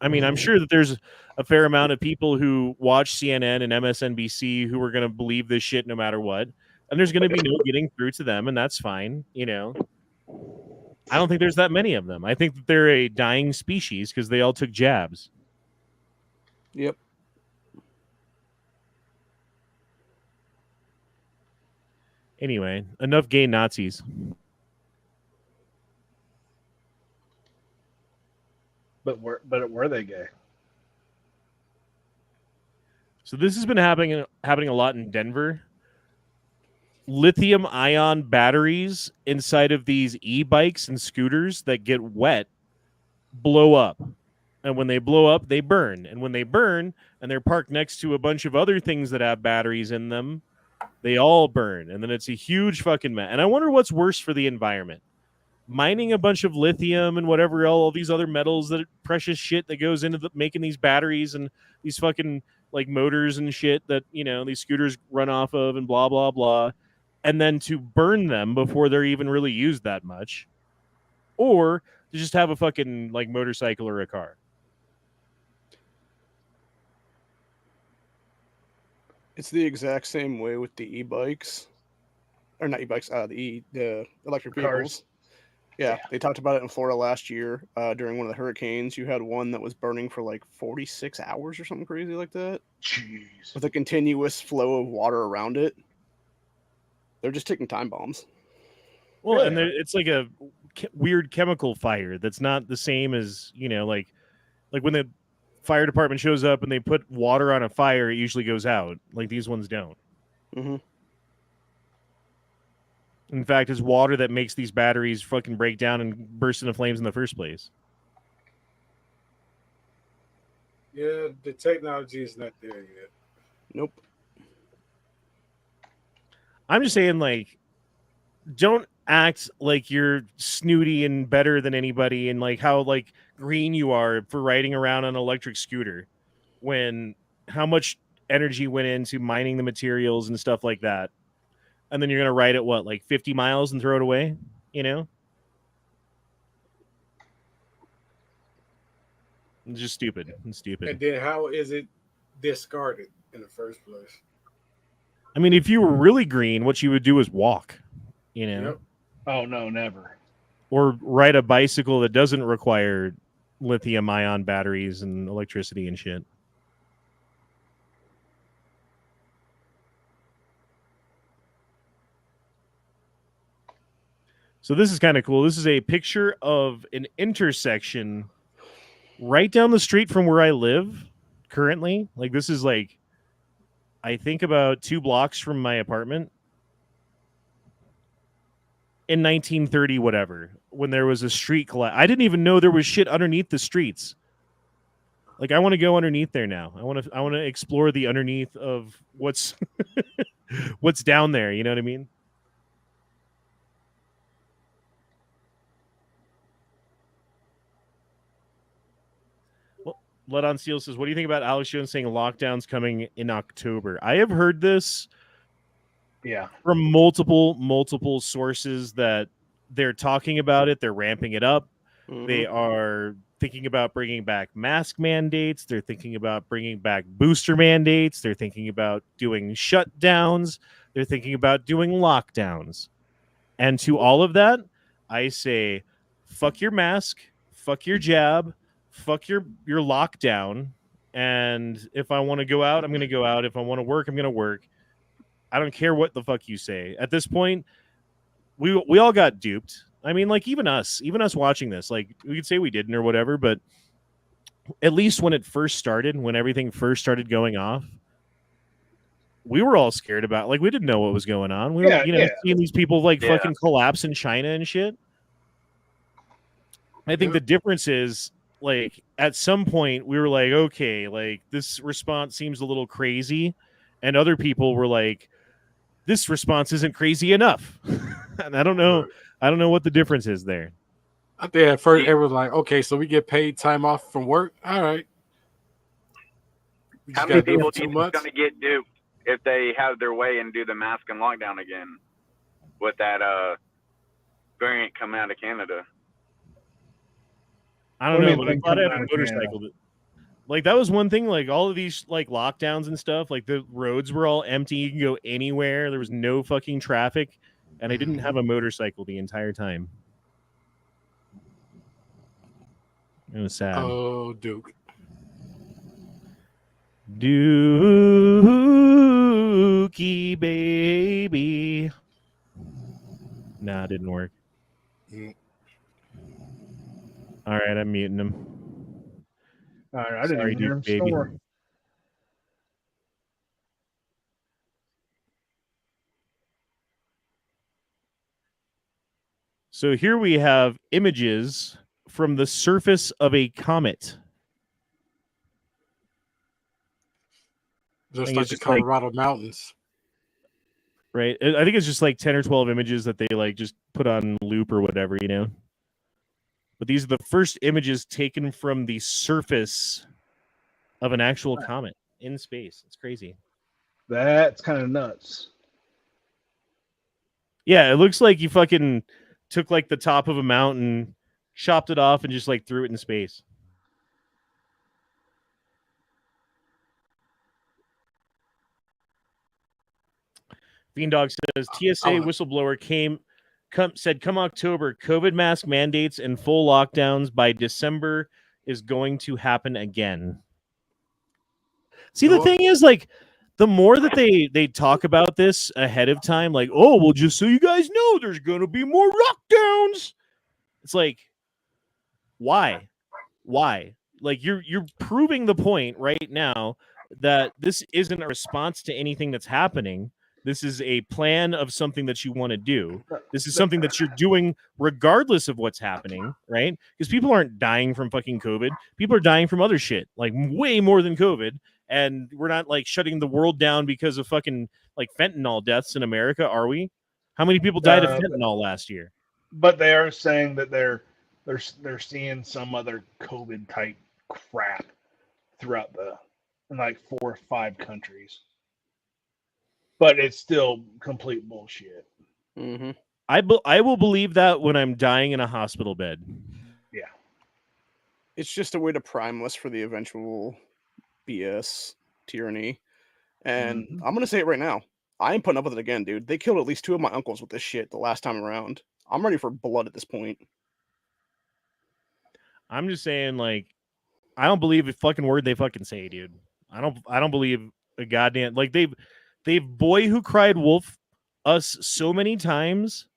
I mean, I'm sure that there's a fair amount of people who watch CNN and MSNBC who are going to believe this shit no matter what. And there's going to be no getting through to them, and that's fine, I don't think there's that many of them. I think that they're a dying species because they all took jabs. Yep. Anyway, enough gay Nazis. But were they gay? So this has been happening a lot in Denver. Lithium ion batteries inside of these e-bikes and scooters that get wet blow up. And when they blow up, they burn. And when they burn and they're parked next to a bunch of other things that have batteries in them, they all burn. And then it's a huge fucking mess. And I wonder what's worse for the environment. Mining a bunch of lithium and whatever, all these other metals, that precious shit that goes into making these batteries and these fucking like motors and shit that, these scooters run off of and blah, blah, blah. And then to burn them before they're even really used that much. Or to just have a fucking like motorcycle or a car. It's the exact same way with the e-bikes. Or not e-bikes, the electric vehicles. Cars. Yeah, they talked about it in Florida last year during one of the hurricanes. You had one that was burning for like 46 hours or something crazy like that. Jeez. With a continuous flow of water around it. They're just ticking time bombs. Well, and it's like a weird chemical fire that's not the same as, like when the fire department shows up and they put water on a fire, it usually goes out. Like these ones don't. Mm-hmm. In fact, it's water that makes these batteries fucking break down and burst into flames in the first place. Yeah, the technology is not there yet. Nope. I'm just saying, like, don't act like you're snooty and better than anybody and like how like green you are for riding around on an electric scooter when how much energy went into mining the materials and stuff like that. And then you're going to ride it, what, like 50 miles and throw it away? It's just stupid. It's stupid. And then how is it discarded in the first place? I mean, if you were really green, what you would do is walk, Yep. Oh, no, never. Or ride a bicycle that doesn't require lithium ion batteries and electricity and shit. So this is kind of cool. This is a picture of an intersection right down the street from where I live currently. Like this is like, I think about 2 blocks from my apartment. In 1930, whatever, when there was a street collapse. I didn't even know there was shit underneath the streets. Like I want to go underneath there now. I want to explore the underneath of what's what's down there. You know what I mean? Let on Steel says, what do you think about Alex Jones saying lockdown's coming in October? I have heard this from multiple sources that they're talking about it. They're ramping it up. Mm-hmm. They are thinking about bringing back mask mandates. They're thinking about bringing back booster mandates. They're thinking about doing shutdowns. They're thinking about doing lockdowns. And to all of that, I say, fuck your mask, fuck your jab, fuck your lockdown, and if I want to go out, I'm going to go out. If I want to work, I'm going to work. I don't care what the fuck you say. At this point, we all got duped. I mean, like even us watching this, like we could say we didn't or whatever, but at least when it first started, when everything first started going off, we were all scared about. Like we didn't know what was going on. We were, seeing these people like fucking collapse in China and shit. I think the difference is, like, at some point we were like, okay, like this response seems a little crazy, and other people were like, this response isn't crazy enough. And I don't know what the difference is there. I think at first everyone was like, okay, so we get paid time off from work. All right. How many people do you think are going to get duped if they have their way and do the mask and lockdown again with that variant coming out of Canada? I don't What do you know, mean but I'm thing glad I coming have out a of Canada? motorcycle. Like that was one thing. Like all of these like lockdowns and stuff. Like the roads were all empty. You can go anywhere. There was no fucking traffic, and I didn't have a motorcycle the entire time. It was sad. Oh, Duke. Dookie baby. Nah, it didn't work. Mm. All right, I'm muting him. All right, I didn't Sorry, even hear Duke him baby. snore. So here we have images from the surface of a comet. Just think like it's the just like- Colorado mountains. Right? I think it's just like 10 or 12 images that they like just put on loop or whatever, you know? But these are the first images taken from the surface of an actual comet in space. It's crazy. That's kind of nuts. Yeah, it looks like you fucking took like the top of a mountain, chopped it off, and just like threw it in space. Fiendog says TSA whistleblower said come October, COVID mask mandates and full lockdowns by December is going to happen again. See, the thing is, like, the more that they talk about this ahead of time, like, oh, well, just so you guys know, there's going to be more lockdowns. It's like, why? Like, you're proving the point right now that this isn't a response to anything that's happening. This is a plan of something that you want to do. This is something that you're doing regardless of what's happening, right? Because people aren't dying from fucking COVID. People are dying from other shit, like way more than COVID. And we're not like shutting the world down because of fucking like fentanyl deaths in America, are we? How many people died of fentanyl last year? But they are saying that they're seeing some other COVID type crap throughout in like 4 or 5 countries. But it's still complete bullshit. Mm-hmm. I will believe that when I'm dying in a hospital bed. Yeah. It's just a way to prime us for the eventual BS tyranny. And I'm going to say it right now. I ain't putting up with it again, dude. They killed at least 2 of my uncles with this shit the last time around. I'm ready for blood at this point. I'm just saying, like, I don't believe a fucking word they fucking say, dude. I don't believe a goddamn, like, they've boy who cried wolf us so many times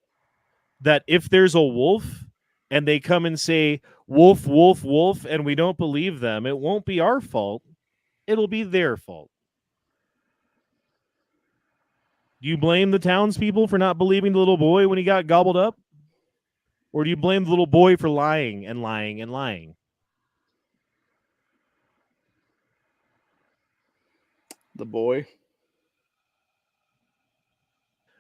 that if there's a wolf and they come and say wolf, wolf, wolf, and we don't believe them, it won't be our fault. It'll be their fault. Do you blame the townspeople for not believing the little boy when he got gobbled up? Or do you blame the little boy for lying and lying and lying? The boy.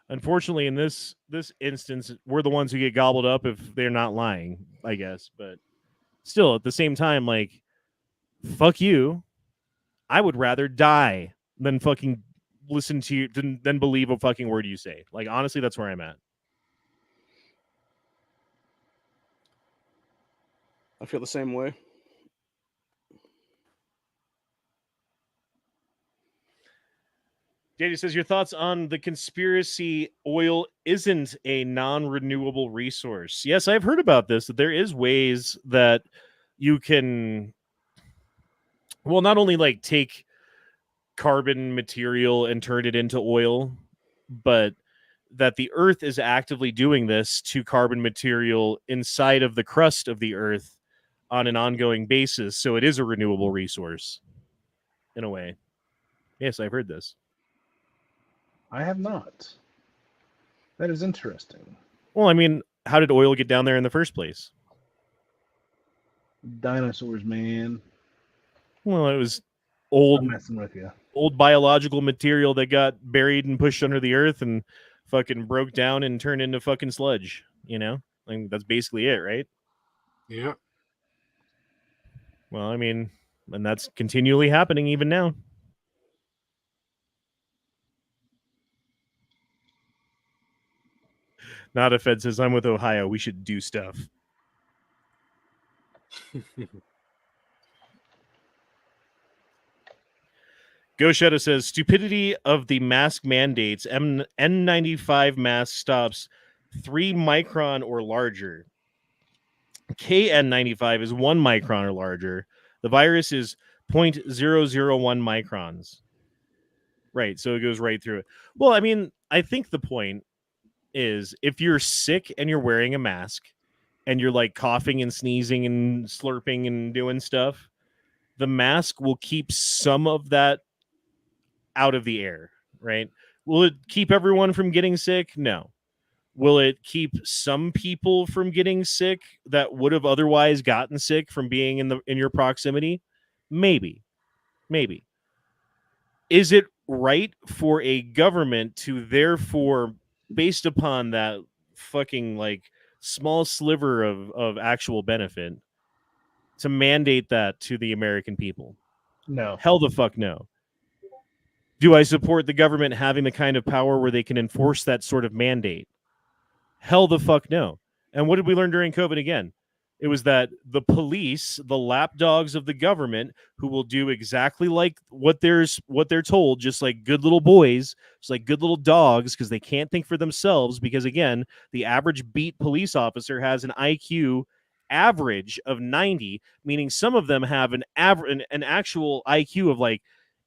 Unfortunately, in this instance, we're the ones who get gobbled up if they're not lying, I guess. But still, at the same time, like, fuck you. I would rather die than fucking listen to you, than believe a fucking word you say. Like, honestly, that's where I'm at. I feel the same way. Daddy says, your thoughts on the conspiracy oil isn't a non-renewable resource. Yes, I've heard about this, that there is ways that you can, well, not only like take carbon material and turn it into oil, but that the earth is actively doing this to carbon material inside of the crust of the earth on an ongoing basis. So it is a renewable resource in a way. Yes, I've heard this. I have not. That is interesting. Well, I mean, how did oil get down there in the first place? Dinosaurs, man. Well, it was old, I'm messing with you. old biological material that got buried and pushed under the earth and fucking broke down and turned into fucking sludge, you know? Like, that's basically it, right? Yeah. Well, I mean, and that's continually happening even now. Not if Fed says I'm with Ohio, we should do stuff. Go Shadow says stupidity of the mask mandates. N95 mask stops 3 micron or larger. KN95 is 1 micron or larger. The virus is 0.001 microns. Right, so it goes right through it. Well, I mean, I think the point is if you're sick and you're wearing a mask and you're like coughing and sneezing and slurping and doing stuff, the mask will keep some of that out of the air, right? Will it keep everyone from getting sick? No. Will it keep some people from getting sick that would have otherwise gotten sick from being in your proximity? Maybe. Is it right for a government to therefore, based upon that fucking like small sliver of actual benefit, to mandate that to the American people? No. Hell the fuck no. Do I support the government having the kind of power where they can enforce that sort of mandate? Hell the fuck no. And what did we learn during COVID again? It was that the police, the lapdogs of the government, who will do exactly like what they're told, just like good little boys, just like good little dogs, because they can't think for themselves. Because again, the average beat police officer has an IQ average of 90, meaning some of them have an actual IQ of like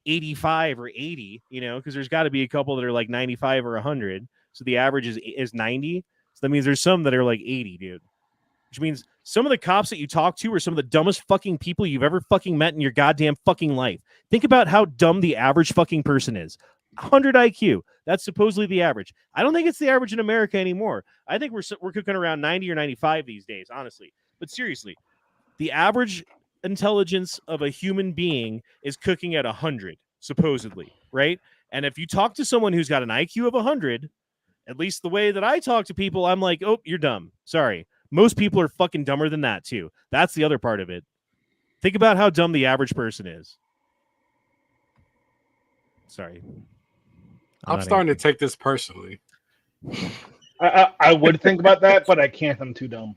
85 or 80. Because there's got to be a couple that are like 95 or 100. So the average is 90. So that means there's some that are like 80, dude. Which means some of the cops that you talk to are some of the dumbest fucking people you've ever fucking met in your goddamn fucking life. Think about how dumb the average fucking person is. 100 IQ. That's supposedly the average. I don't think it's the average in America anymore. I think we're cooking around 90 or 95 these days, honestly. But seriously, the average intelligence of a human being is cooking at 100, supposedly, right? And if you talk to someone who's got an IQ of 100, at least the way that I talk to people, I'm like, oh, you're dumb. Sorry. Most people are fucking dumber than that, too. That's the other part of it. Think about how dumb the average person is. Sorry. I'm starting to take this personally. I would think about that, but I can't. I'm too dumb.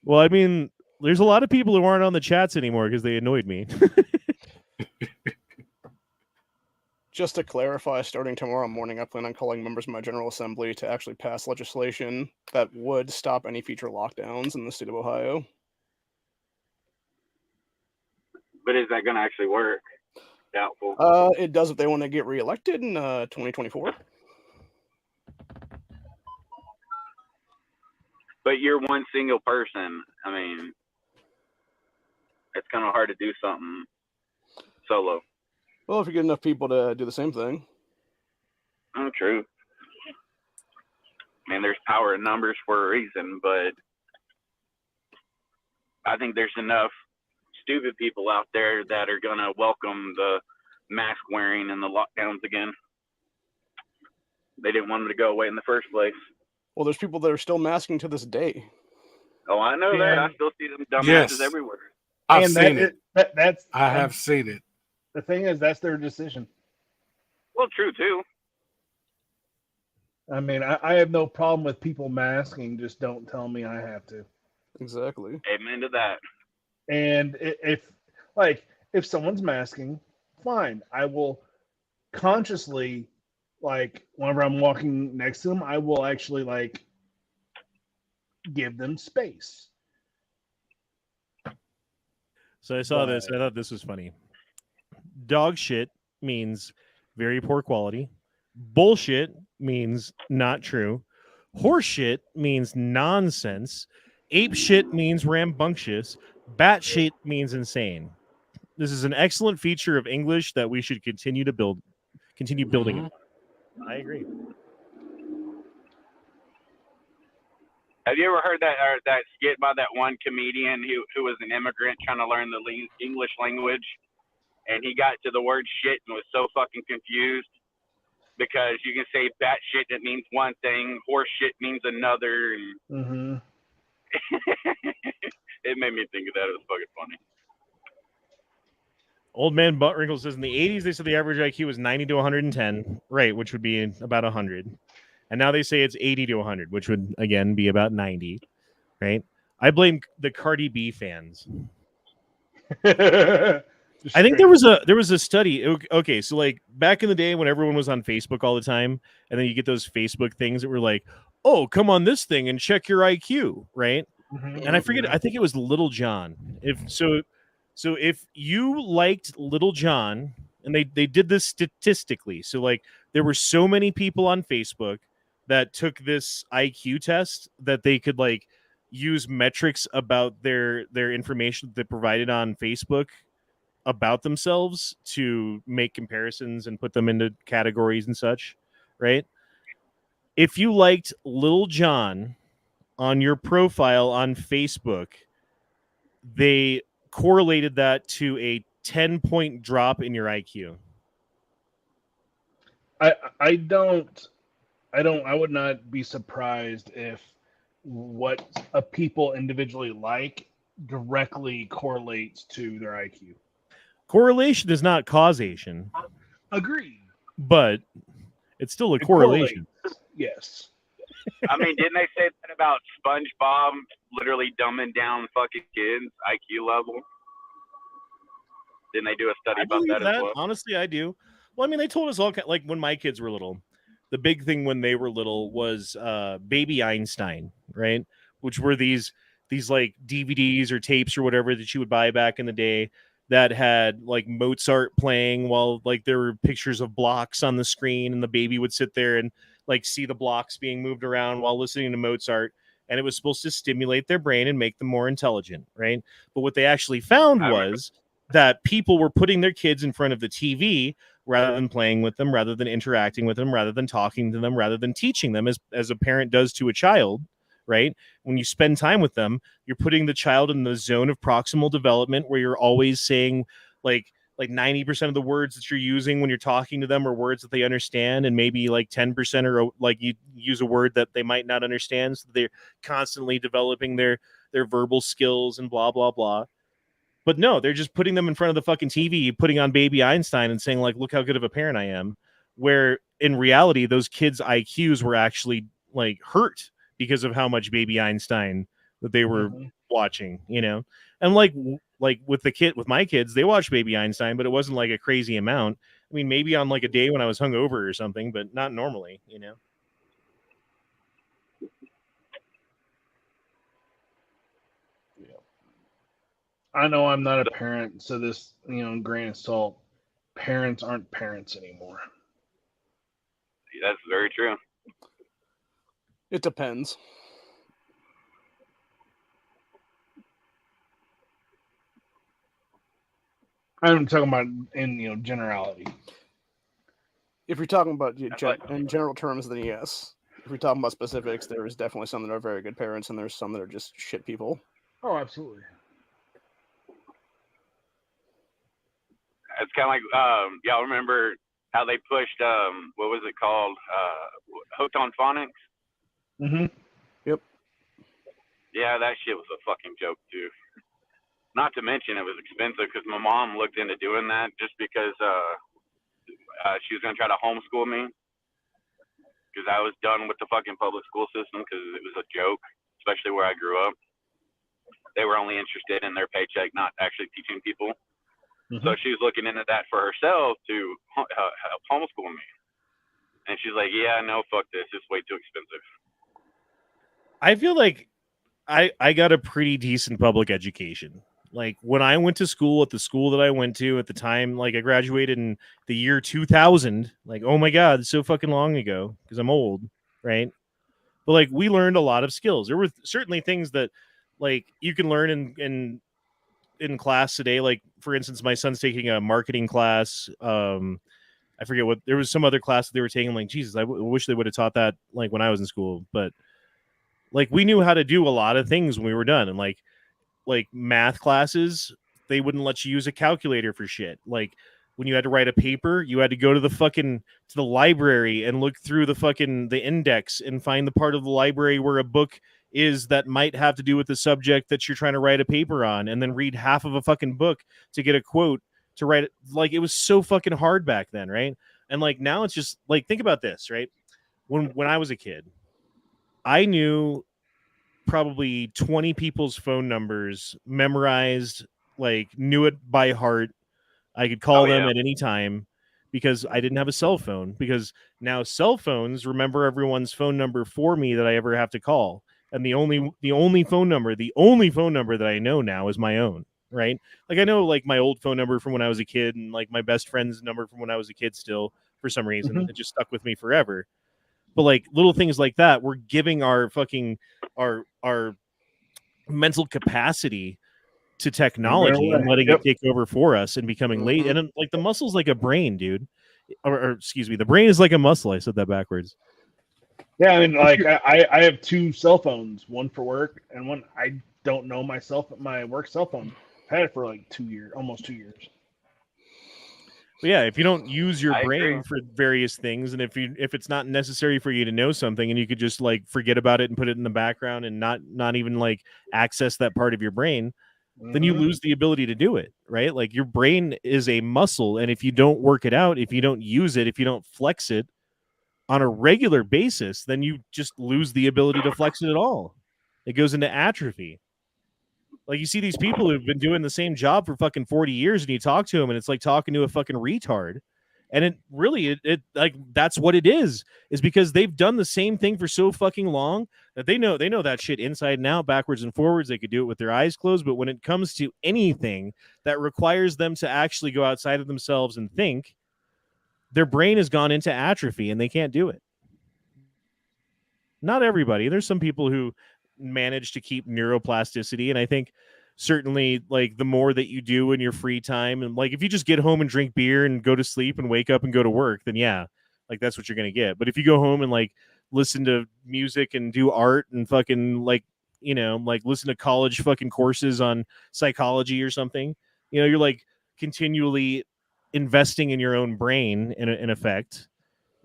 Well, I mean, there's a lot of people who aren't on the chats anymore because they annoyed me. Just to clarify, starting tomorrow morning, I plan on calling members of my General Assembly to actually pass legislation that would stop any future lockdowns in the state of Ohio. But is that going to actually work? Doubtful. It does if they want to get reelected in 2024. But you're one single person. I mean, it's kind of hard to do something solo. Well, if you get enough people to do the same thing. Oh, true. I mean, there's power in numbers for a reason, but I think there's enough stupid people out there that are going to welcome the mask wearing and the lockdowns again. They didn't want them to go away in the first place. Well, there's people that are still masking to this day. Oh, I know that. I still see them dumbasses everywhere. I've seen it. I have seen it. The thing is, that's their decision. Well, true, too. I mean, I have no problem with people masking. Just don't tell me I have to. Exactly. Amen to that. And if someone's masking, fine. I will consciously, whenever I'm walking next to them, I will actually, give them space. So I saw this. I thought this was funny. Dog shit means very poor quality. Bullshit means not true. Horse shit means nonsense. Ape shit means rambunctious. Bat shit means insane. This is an excellent feature of English that we should continue building upon. I agree. Have you ever heard that skit by that one comedian who was an immigrant trying to learn the English language, and he got to the word shit and was so fucking confused because you can say bat shit that means one thing, horse shit means another. And it made me think of that. It was fucking funny. Old Man Buttwrinkle says in the 80s they said the average IQ was 90 to 110, right, which would be about 100. and now they say it's 80 to 100, which would again be about 90, right? I blame the Cardi B fans. I think there was a study. Okay, so like back in the day when everyone was on Facebook all the time, and then you get those Facebook things that were like, "Oh, come on this thing and check your IQ," right? And I forget. I think it was Little John. So if you liked Little John, and they did this statistically, so like there were so many people on Facebook that took this IQ test that they could like use metrics about their information that they provided on Facebook about themselves to make comparisons and put them into categories and such, right? If you liked Lil Jon on your profile on Facebook, they correlated that to a 10-point drop in your IQ. I would not be surprised if what a people individually like directly correlates to their IQ. Correlation is not causation. Agreed. But it's still a correlation. Yes. I mean, didn't they say that about SpongeBob literally dumbing down fucking kids' IQ level? Didn't they do a study about that as well? Honestly, I do. Well, I mean, they told us all, like when my kids were little, the big thing when they were little was Baby Einstein, right? Which were these like DVDs or tapes or whatever that you would buy back in the day that had like Mozart playing while like there were pictures of blocks on the screen, and the baby would sit there and like see the blocks being moved around while listening to Mozart, and it was supposed to stimulate their brain and make them more intelligent, right? But what they actually found was that people were putting their kids in front of the TV rather than playing with them, rather than interacting with them, rather than talking to them, rather than teaching them as a parent does to a child, right? When you spend time with them, you're putting the child in the zone of proximal development where you're always saying like 90% of the words that you're using when you're talking to them are words that they understand, and maybe like 10% are like you use a word that they might not understand. So they're constantly developing their verbal skills and blah, blah, blah. But no, they're just putting them in front of the fucking TV, putting on Baby Einstein and saying like, look how good of a parent I am. Where in reality, those kids' IQs were actually like hurt because of how much Baby Einstein that they were watching, you know? And like with my kids, they watched Baby Einstein, but it wasn't like a crazy amount. I mean, maybe on like a day when I was hungover or something, but not normally, you know? I know I'm not a parent, so this, grain of salt, parents aren't parents anymore. That's very true. It depends. I'm talking about in generality. If you're talking about in general terms, then yes. If you're talking about specifics, there is definitely some that are very good parents, and there's some that are just shit people. Oh, absolutely. It's kind of like y'all remember how they pushed what was it called, Hoton Phonics? Mm-hmm. Yep. Yeah, that shit was a fucking joke too. Not to mention it was expensive because my mom looked into doing that just because she was gonna try to homeschool me because I was done with the fucking public school system because it was a joke, especially where I grew up. They were only interested in their paycheck, not actually teaching people. Mm-hmm. So she was looking into that for herself to help homeschool me. And she's like, yeah, no, fuck this. It's way too expensive. I feel like I got a pretty decent public education. Like when I went to school at the school that I went to at the time, like I graduated in the year 2000. Like, oh my God, so fucking long ago because I'm old, right? But like we learned a lot of skills. There were certainly things that like you can learn in class today. Like for instance, my son's taking a marketing class. I forget what, there was some other class that they were taking. Like, Jesus, I wish they would have taught that like when I was in school. But like we knew how to do a lot of things when we were done. And like math classes, they wouldn't let you use a calculator for shit. Like when you had to write a paper, you had to go to the library and look through the index and find the part of the library where a book is that might have to do with the subject that you're trying to write a paper on, and then read half of a fucking book to get a quote to write it. Like it was so fucking hard back then, right? And like now it's just like, think about this, right? when I was a kid, I knew probably 20 people's phone numbers memorized, like knew it by heart. I could call them at any time because I didn't have a cell phone, because now cell phones remember everyone's phone number for me that I ever have to call. And the only phone number that I know now is my own, right? Like I know like my old phone number from when I was a kid and like my best friend's number from when I was a kid still for some reason. It just stuck with me forever. But like little things like that, we're giving our fucking our mental capacity to technology and letting it take over for us and becoming late. And like the muscle's like a brain, dude. Or excuse me, the brain is like a muscle. I said that backwards. Yeah, I mean, like I have 2 cell phones, one for work and one I don't know my work cell phone. I've had it for like 2 years, almost 2 years. But yeah, if you don't use your I brain agree. for various things, and if it's not necessary for you to know something, and you could just like forget about it and put it in the background and not even like access that part of your brain, then you lose the ability to do it, right? Like your brain is a muscle, and if you don't work it out, if you don't use it, if you don't flex it on a regular basis, then you just lose the ability to flex it at all. It goes into atrophy. Like you see these people who've been doing the same job for fucking 40 years and you talk to them and it's like talking to a fucking retard. And it really, it like, that's what it is because they've done the same thing for so fucking long that they know that shit inside and out, backwards and forwards. They could do it with their eyes closed. But when it comes to anything that requires them to actually go outside of themselves and think, their brain has gone into atrophy and they can't do it. Not everybody. There's some people who manage to keep neuroplasticity, and I think certainly like the more that you do in your free time, and like if you just get home and drink beer and go to sleep and wake up and go to work, then yeah, like that's what you're gonna get. But if you go home and like listen to music and do art and fucking like, you know, like listen to college fucking courses on psychology or something, you know, you're like continually investing in your own brain in effect,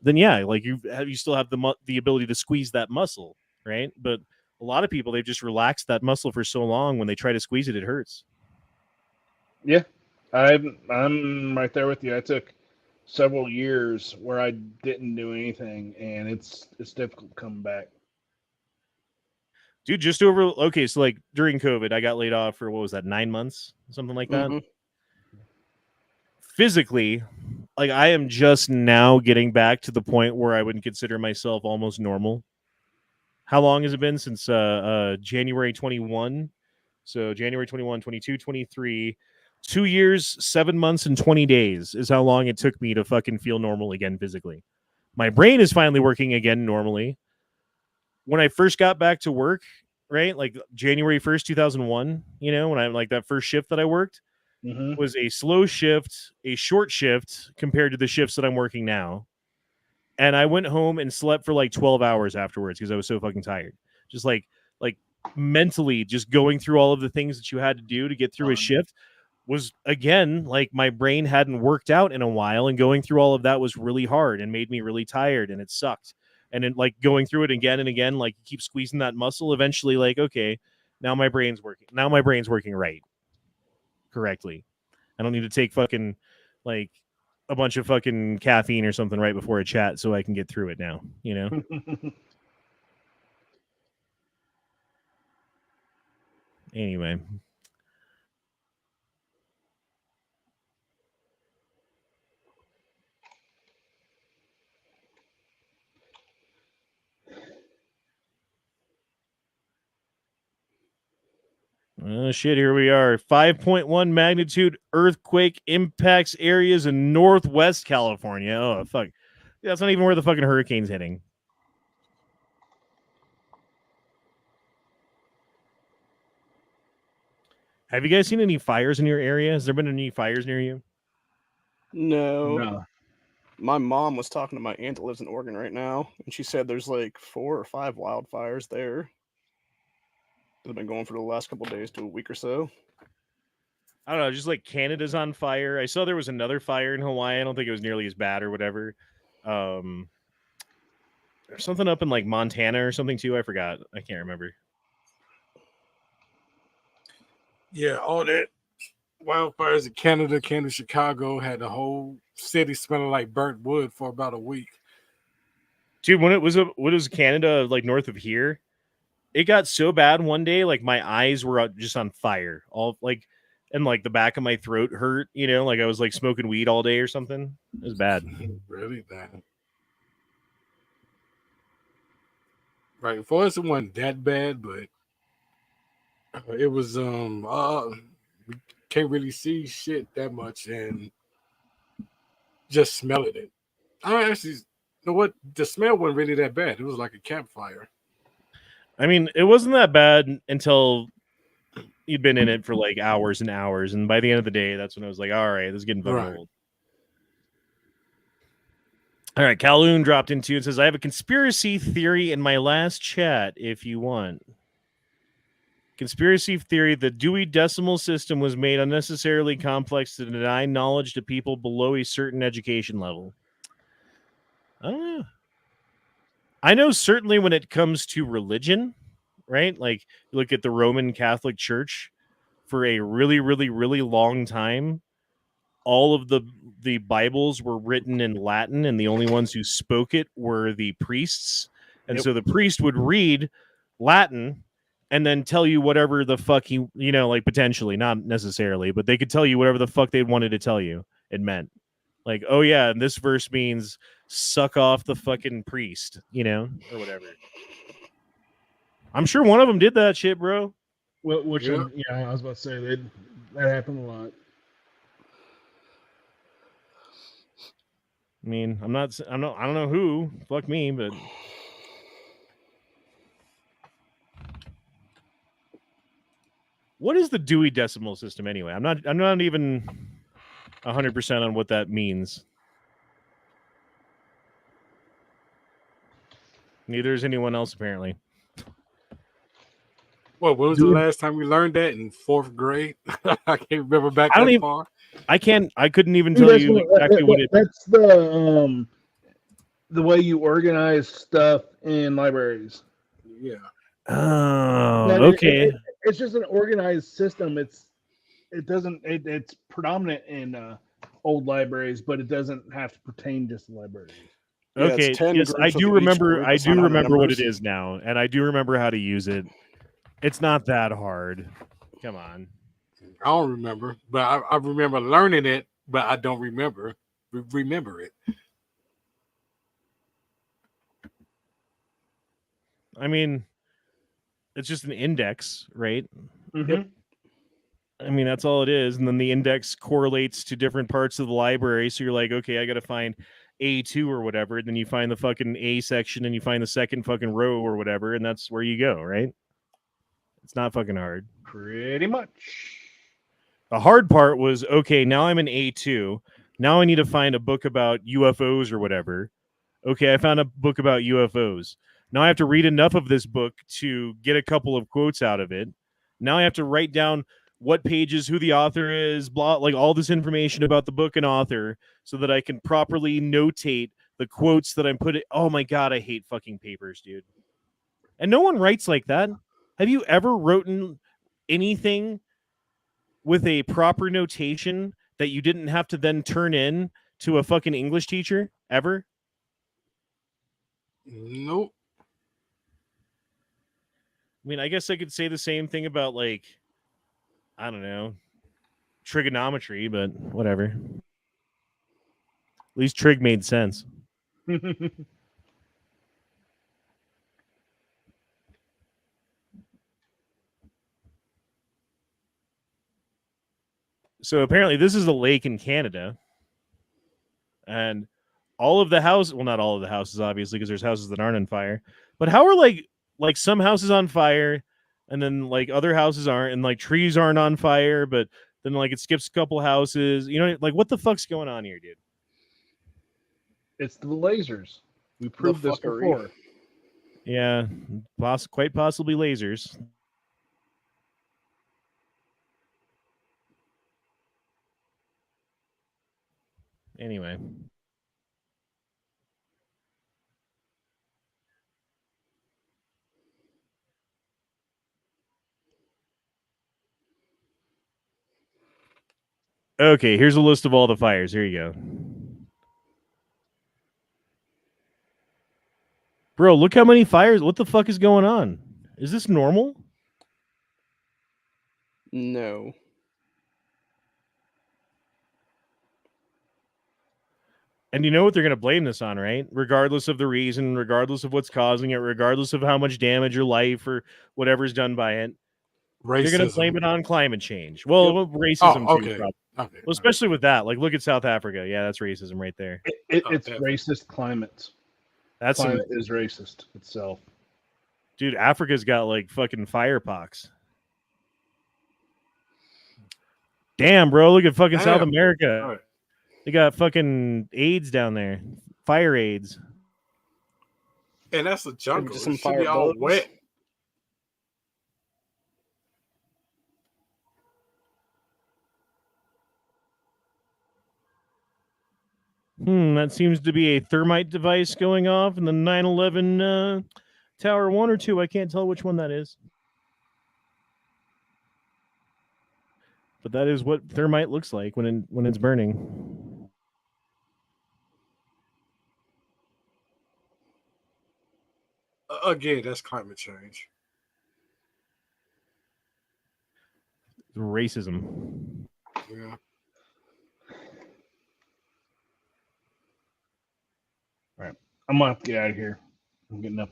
then yeah, like you still have the ability to squeeze that muscle, right? But a lot of people, they've just relaxed that muscle for so long, when they try to squeeze it, it hurts. Yeah, I'm right there with you. I took several years where I didn't do anything, and it's difficult coming back. Dude, just over, okay, so like during COVID, I got laid off for, what was that, 9 months? Something like that. Physically, like I am just now getting back to the point where I would consider myself almost normal. How long has it been since January 21? So January 21, 22, 23, 2 years, 7 months, and 20 days is how long it took me to fucking feel normal again physically. My brain is finally working again normally. When I first got back to work, right, like January 1st, 2001, you know, when I like that first shift that I worked was a slow shift, a short shift compared to the shifts that I'm working now. And I went home and slept for like 12 hours afterwards because I was so fucking tired. Just like mentally just going through all of the things that you had to do to get through a shift was, again, like my brain hadn't worked out in a while, and going through all of that was really hard and made me really tired, and it sucked. And then like going through it again and again, like you keep squeezing that muscle, eventually like, okay, now my brain's working right, correctly. I don't need to take fucking like a bunch of fucking caffeine or something right before a chat so I can get through it now, you know? Anyway. Oh, shit, here we are. 5.1 magnitude earthquake impacts areas in Northwest California. Oh, fuck. That's not even where the fucking hurricane's hitting. Have you guys seen any fires in your area? Has there been any fires near you? No. My mom was talking to my aunt that lives in Oregon right now, and she said there's like 4 or 5 wildfires there. They've been going for the last couple of days to a week or so. I don't know, just like Canada's on fire. I saw there was another fire in Hawaii. I don't think it was nearly as bad or whatever. There's something up in like Montana or something too. I forgot. I can't remember. Yeah, all that wildfires in Canada, Chicago had the whole city smelling like burnt wood for about a week. Dude, when it was Canada, like north of here, it got so bad one day, like my eyes were just on fire, all like, and like the back of my throat hurt. You know, like I was like smoking weed all day or something. It was bad. Really bad. Right. For us, it wasn't that bad, but it was we can't really see shit that much and just smelling it. I actually, you know what? The smell wasn't really that bad. It was like a campfire. I mean, it wasn't that bad until you'd been in it for like hours and hours, and by the end of the day, that's when I was like, all right, this is getting fucking Right. old. All right, Calhoun dropped into and says, I have a conspiracy theory in my last chat if you want. Conspiracy theory: the Dewey Decimal System was made unnecessarily complex to deny knowledge to people below a certain education level. I don't know. I know certainly when it comes to religion, right? Like, you look at the Roman Catholic Church for a really, really, really long time. All of the Bibles were written in Latin, and the only ones who spoke it were the priests. And so the priest would read Latin and then tell you whatever the fuck he, like potentially, not necessarily, but they could tell you whatever the fuck they wanted to tell you it meant. Like, oh yeah, and this verse means suck off the fucking priest, or whatever. I'm sure one of them did that shit, bro. Which, Yeah. I was about to say that happened a lot. I mean, I don't know who. Fuck me, but what is the Dewey Decimal System anyway? I'm not even 100% on what that means. Neither is anyone else apparently. Well, when was the last time we learned that? In 4th grade? I can't remember back I don't that even- far. I couldn't even tell you exactly what it. That's the way you organize stuff in libraries. Yeah. Oh, That okay. it's just an organized system. It's predominant in old libraries, but it doesn't have to pertain just to libraries. Yeah, Okay, it's 10 yes, I groups do with each remember. group I do assigned remember what numbers. it is now, and I do remember how to use it. It's not that hard. Come on. I don't remember, but I remember learning it, but I don't remember it. I mean, it's just an index, right? Mm-hmm. I mean, that's all it is. And then the index correlates to different parts of the library. So you're like, okay, I got to find A2 or whatever. Then you find the fucking A section and you find the second fucking row or whatever. And that's where you go, right? It's not fucking hard. Pretty much. The hard part was, okay, now I'm in A2. Now I need to find a book about UFOs or whatever. Okay, I found a book about UFOs. Now I have to read enough of this book to get a couple of quotes out of it. Now I have to write down what pages, who the author is, blah, like all this information about the book and author so that I can properly notate the quotes that I'm putting. Oh my God, I hate fucking papers, dude. And no one writes like that. Have you ever written anything with a proper notation that you didn't have to then turn in to a fucking English teacher ever? Nope. I mean, I guess I could say the same thing about, like, I don't know, trigonometry, but whatever. At least trig made sense. So apparently this is a lake in Canada. And all of the houses, well, not all of the houses, obviously, because there's houses that aren't on fire. But how are like some houses on fire and then like other houses aren't, and like trees aren't on fire, but then like it skips a couple houses. Like what the fuck's going on here, dude? It's the lasers. We proved this fuckery. before. Yeah, quite possibly lasers. Anyway. Okay, here's a list of all the fires. Here you go. Bro, look how many fires. What the fuck is going on? Is this normal? No. And you know what they're going to blame this on, right? Regardless of the reason, regardless of what's causing it, regardless of how much damage or life or whatever's done by it, they're going to blame Racism. it on climate change. Well, racism Oh, too, okay. probably. Okay. Well, especially with that. Like, look at South Africa. Yeah, that's racism right there. It's definitely. racist climates. That's some Climate is racist itself. dude. Africa's got like fucking fire pox. Damn, bro. Look at fucking South Damn. America. All right. They got fucking AIDS down there. Fire AIDS. And that's a jungle. Just some It should be all fire wet. That seems to be a thermite device going off in the 9/11 Tower 1 or 2. I can't tell which one that is. But that is what thermite looks like when it's burning. Again, that's climate change. Racism. Yeah. I'm gonna have to get out of here. I'm getting up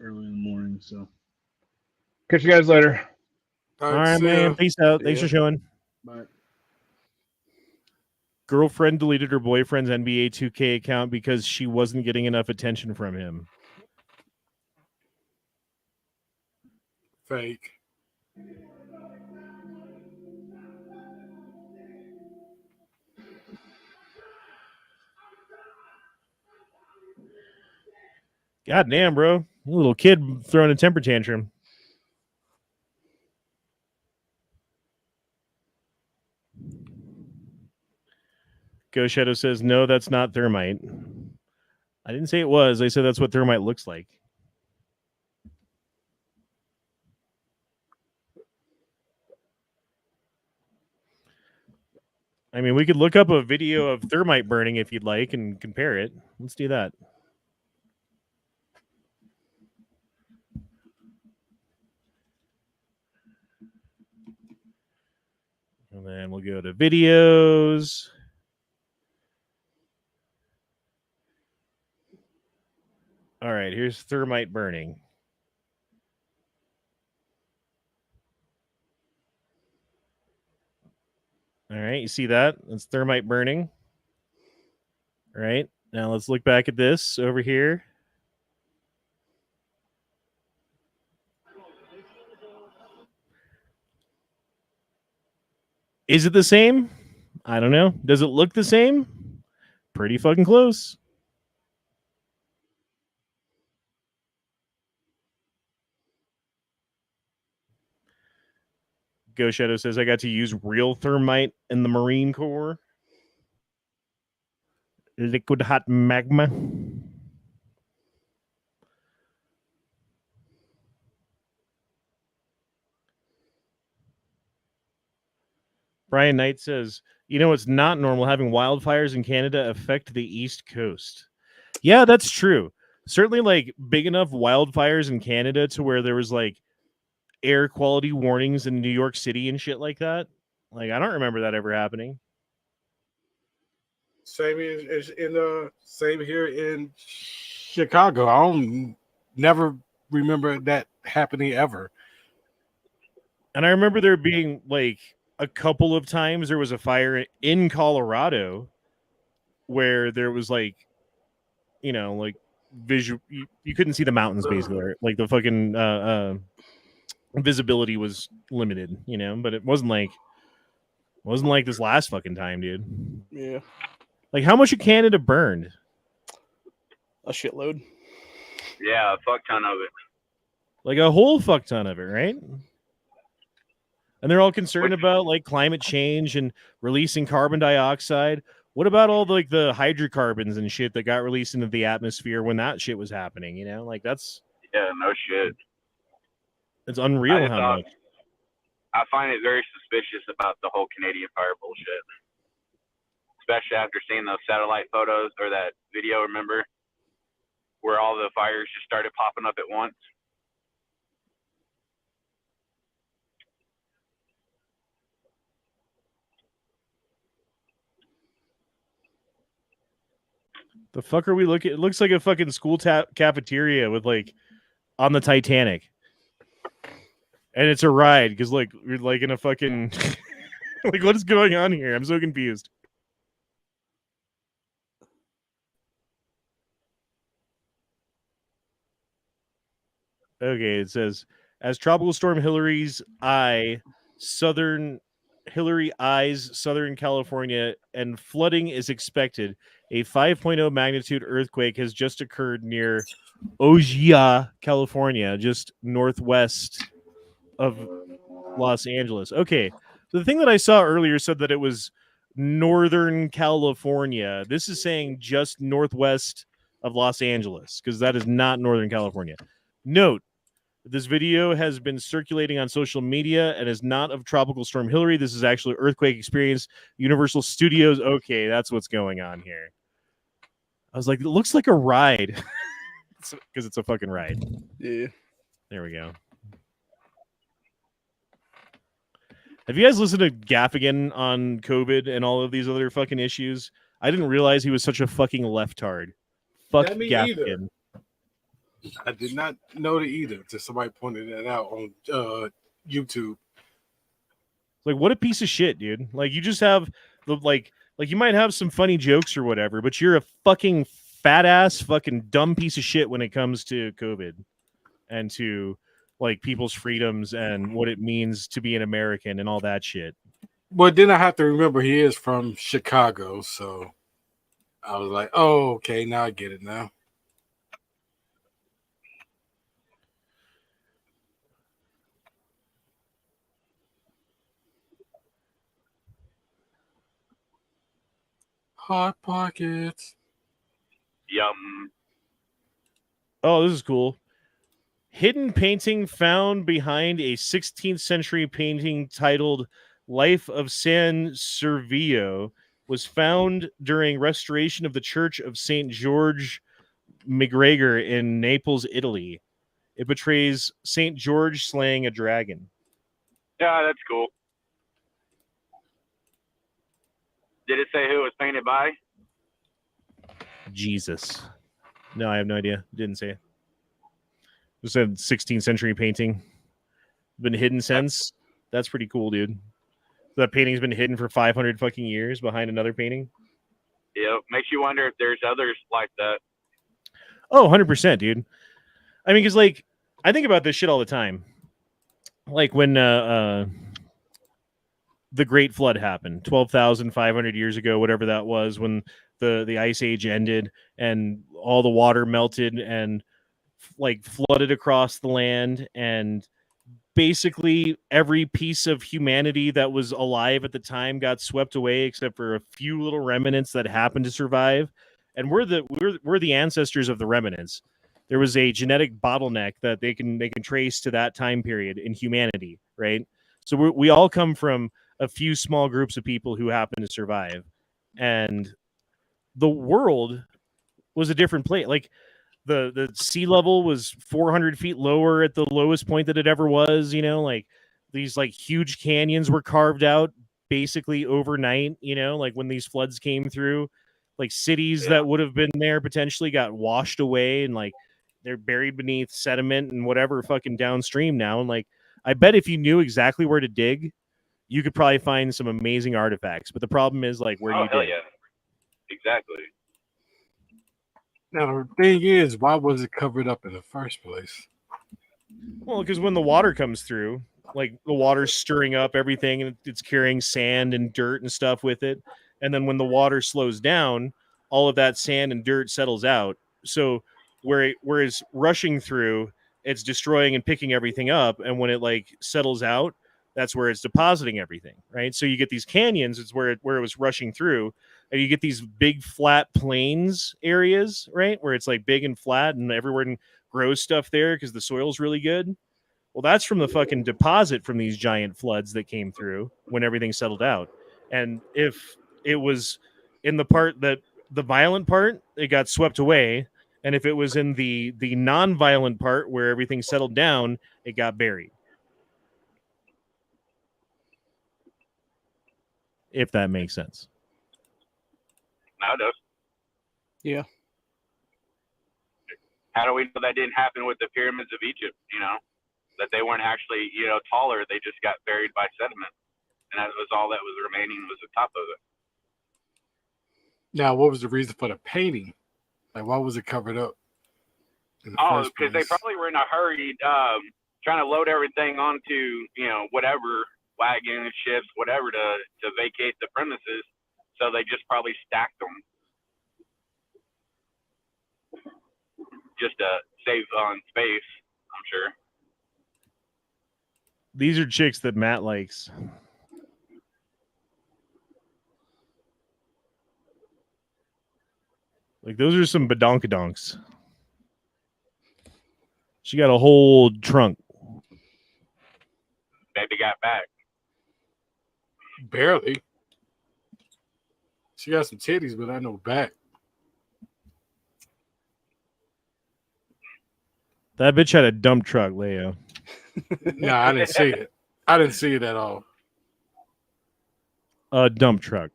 early in the morning, so catch you guys later. All right, man. Peace out. Thanks for showing. Bye. Girlfriend deleted her boyfriend's NBA 2K account because she wasn't getting enough attention from him. Fake. God damn, bro. A little kid throwing a temper tantrum. Ghost Shadow says, no, that's not thermite. I didn't say it was. I said that's what thermite looks like. I mean, we could look up a video of thermite burning if you'd like and compare it. Let's do that. And then we'll go to videos. All right, here's thermite burning. All right, you see that? That's thermite burning. All right, now let's look back at this over here. Is it the same? I don't know. Does it look the same? Pretty fucking close. Ghost Shadow says, I got to use real thermite in the Marine Corps. Liquid hot magma. Brian Knight says, you know, it's not normal having wildfires in Canada affect the East Coast. Yeah, that's true. Certainly, like, big enough wildfires in Canada to where there was, like, air quality warnings in New York City and shit like that. Like, I don't remember that ever happening. Same here in Chicago. I don't never remember that happening ever. And I remember there being like a couple of times there was a fire in Colorado where there was like, you know, like visual, you couldn't see the mountains basically, or like the fucking visibility was limited, you know, but it wasn't like this last fucking time, dude. Yeah. Like, how much of Canada burned? A shitload. Yeah, a fuck ton of it. Like a whole fuck ton of it, right? And they're all concerned about like climate change and releasing carbon dioxide. What about all like the hydrocarbons and shit that got released into the atmosphere when that shit was happening? You know, like that's no shit. It's unreal how much. I find it very suspicious about the whole Canadian Fire bullshit. Especially after seeing those satellite photos or that video, remember? where all the fires just started popping up at once. The fuck are we looking? It looks like a fucking school cafeteria with like on the Titanic, and it's a ride because like we're like in a fucking like what is going on here? I'm so confused. Okay, it says as Tropical Storm Hillary's Southern California, and flooding is expected. A 5.0 magnitude earthquake has just occurred near Ojai, California, just northwest of Los Angeles. Okay, so the thing that I saw earlier said that it was Northern California. This is saying just northwest of Los Angeles, because that is not Northern California. Note, this video has been circulating on social media and is not of Tropical Storm Hillary. This is actually Earthquake Experience, Universal Studios. Okay, that's what's going on here. I was like, it looks like a ride. Because it's a fucking ride. Yeah. There we go. Have you guys listened to Gaffigan on COVID and all of these other fucking issues? I didn't realize he was such a fucking leftard. Fuck me Gaffigan. either. I did not know that either until somebody pointed that out on YouTube. Like, what a piece of shit, dude. Like, you just have the like you might have some funny jokes or whatever, but you're a fucking fat ass fucking dumb piece of shit when it comes to COVID and to like people's freedoms and what it means to be an American and all that shit. But then I have to remember he is from Chicago, so I was like, oh, okay, now I get it now. Hot Pockets. Yum. Oh, this is cool. Hidden painting found behind a 16th century painting titled Life of San Servio was found during restoration of the Church of St. George McGregor in Naples, Italy. It portrays St. George slaying a dragon. Yeah, that's cool. Did it say who it was painted by? Jesus. No, I have no idea. Didn't say it. Just said 16th century painting. Been hidden since. That's pretty cool, dude. That painting's been hidden for 500 fucking years behind another painting. Yeah, makes you wonder if there's others like that. Oh, 100%, dude. I mean, because, like, I think about this shit all the time. Like, when the Great Flood happened, 12,500 years ago, whatever that was, when the Ice Age ended and all the water melted and, like, flooded across the land, and basically every piece of humanity that was alive at the time got swept away except for a few little remnants that happened to survive. And we're the ancestors of the remnants. There was a genetic bottleneck that they can trace to that time period in humanity, right? So we all come from a few small groups of people who happen to survive, and the world was a different place. Like the sea level was 400 feet lower at the lowest point that it ever was. You know, like these like huge canyons were carved out basically overnight. You know, like when these floods came through, like cities that would have been there potentially got washed away, and like they're buried beneath sediment and whatever fucking downstream now. And like, I bet if you knew exactly where to dig, you could probably find some amazing artifacts. But the problem is, like, where do you dig? Yeah. Exactly. Now, the thing is, why was it covered up in the first place? Well, because when the water comes through, like the water's stirring up everything and it's carrying sand and dirt and stuff with it. And then when the water slows down, all of that sand and dirt settles out. So where it's rushing through, it's destroying and picking everything up. And when it like settles out, that's where it's depositing everything, right? So you get these canyons, it's where it was rushing through, and you get these big flat plains areas, right? Where it's like big and flat and everyone grows stuff there because the soil's really good. Well, that's from the fucking deposit from these giant floods that came through when everything settled out. And if it was in the part that the violent part, it got swept away And if it was in the non-violent part where everything settled down, it got buried. If that makes sense. Now it does. Yeah. How do we know that didn't happen with the pyramids of Egypt? You know, that they weren't actually, you know, taller. They just got buried by sediment, and that was all that was remaining was the top of it. Now, what was the reason for the painting? Like, why was it covered up? Oh, because they probably were in a hurry, trying to load everything onto, you know, whatever wagons, ships, whatever to vacate the premises. So they just probably stacked them just to save on space, I'm sure. These are chicks that Matt likes. Like, those are some badonkadonks. She got a whole trunk. Baby got back. Barely. She got some titties, but I know back. That bitch had a dump truck, Leo. Nah, I didn't see it. I didn't see it at all. A dump truck.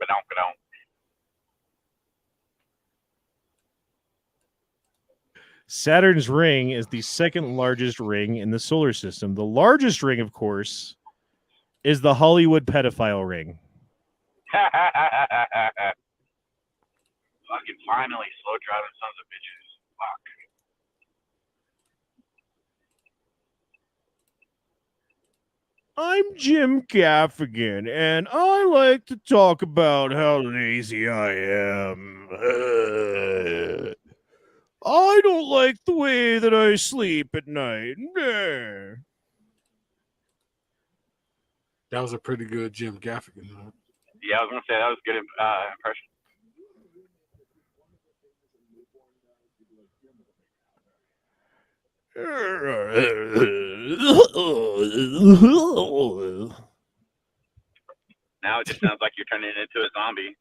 Badonk. Saturn's ring is the second largest ring in the solar system. The largest ring, of course, is the Hollywood pedophile ring. Fucking finally, slow driving sons of bitches. Fuck. I'm Jim Gaffigan, and I like to talk about how lazy I am. I don't like the way that I sleep at night. That was a pretty good Jim Gaffigan. Huh? Yeah, I was gonna say that was a good impression. Now it just sounds like you're turning into a zombie.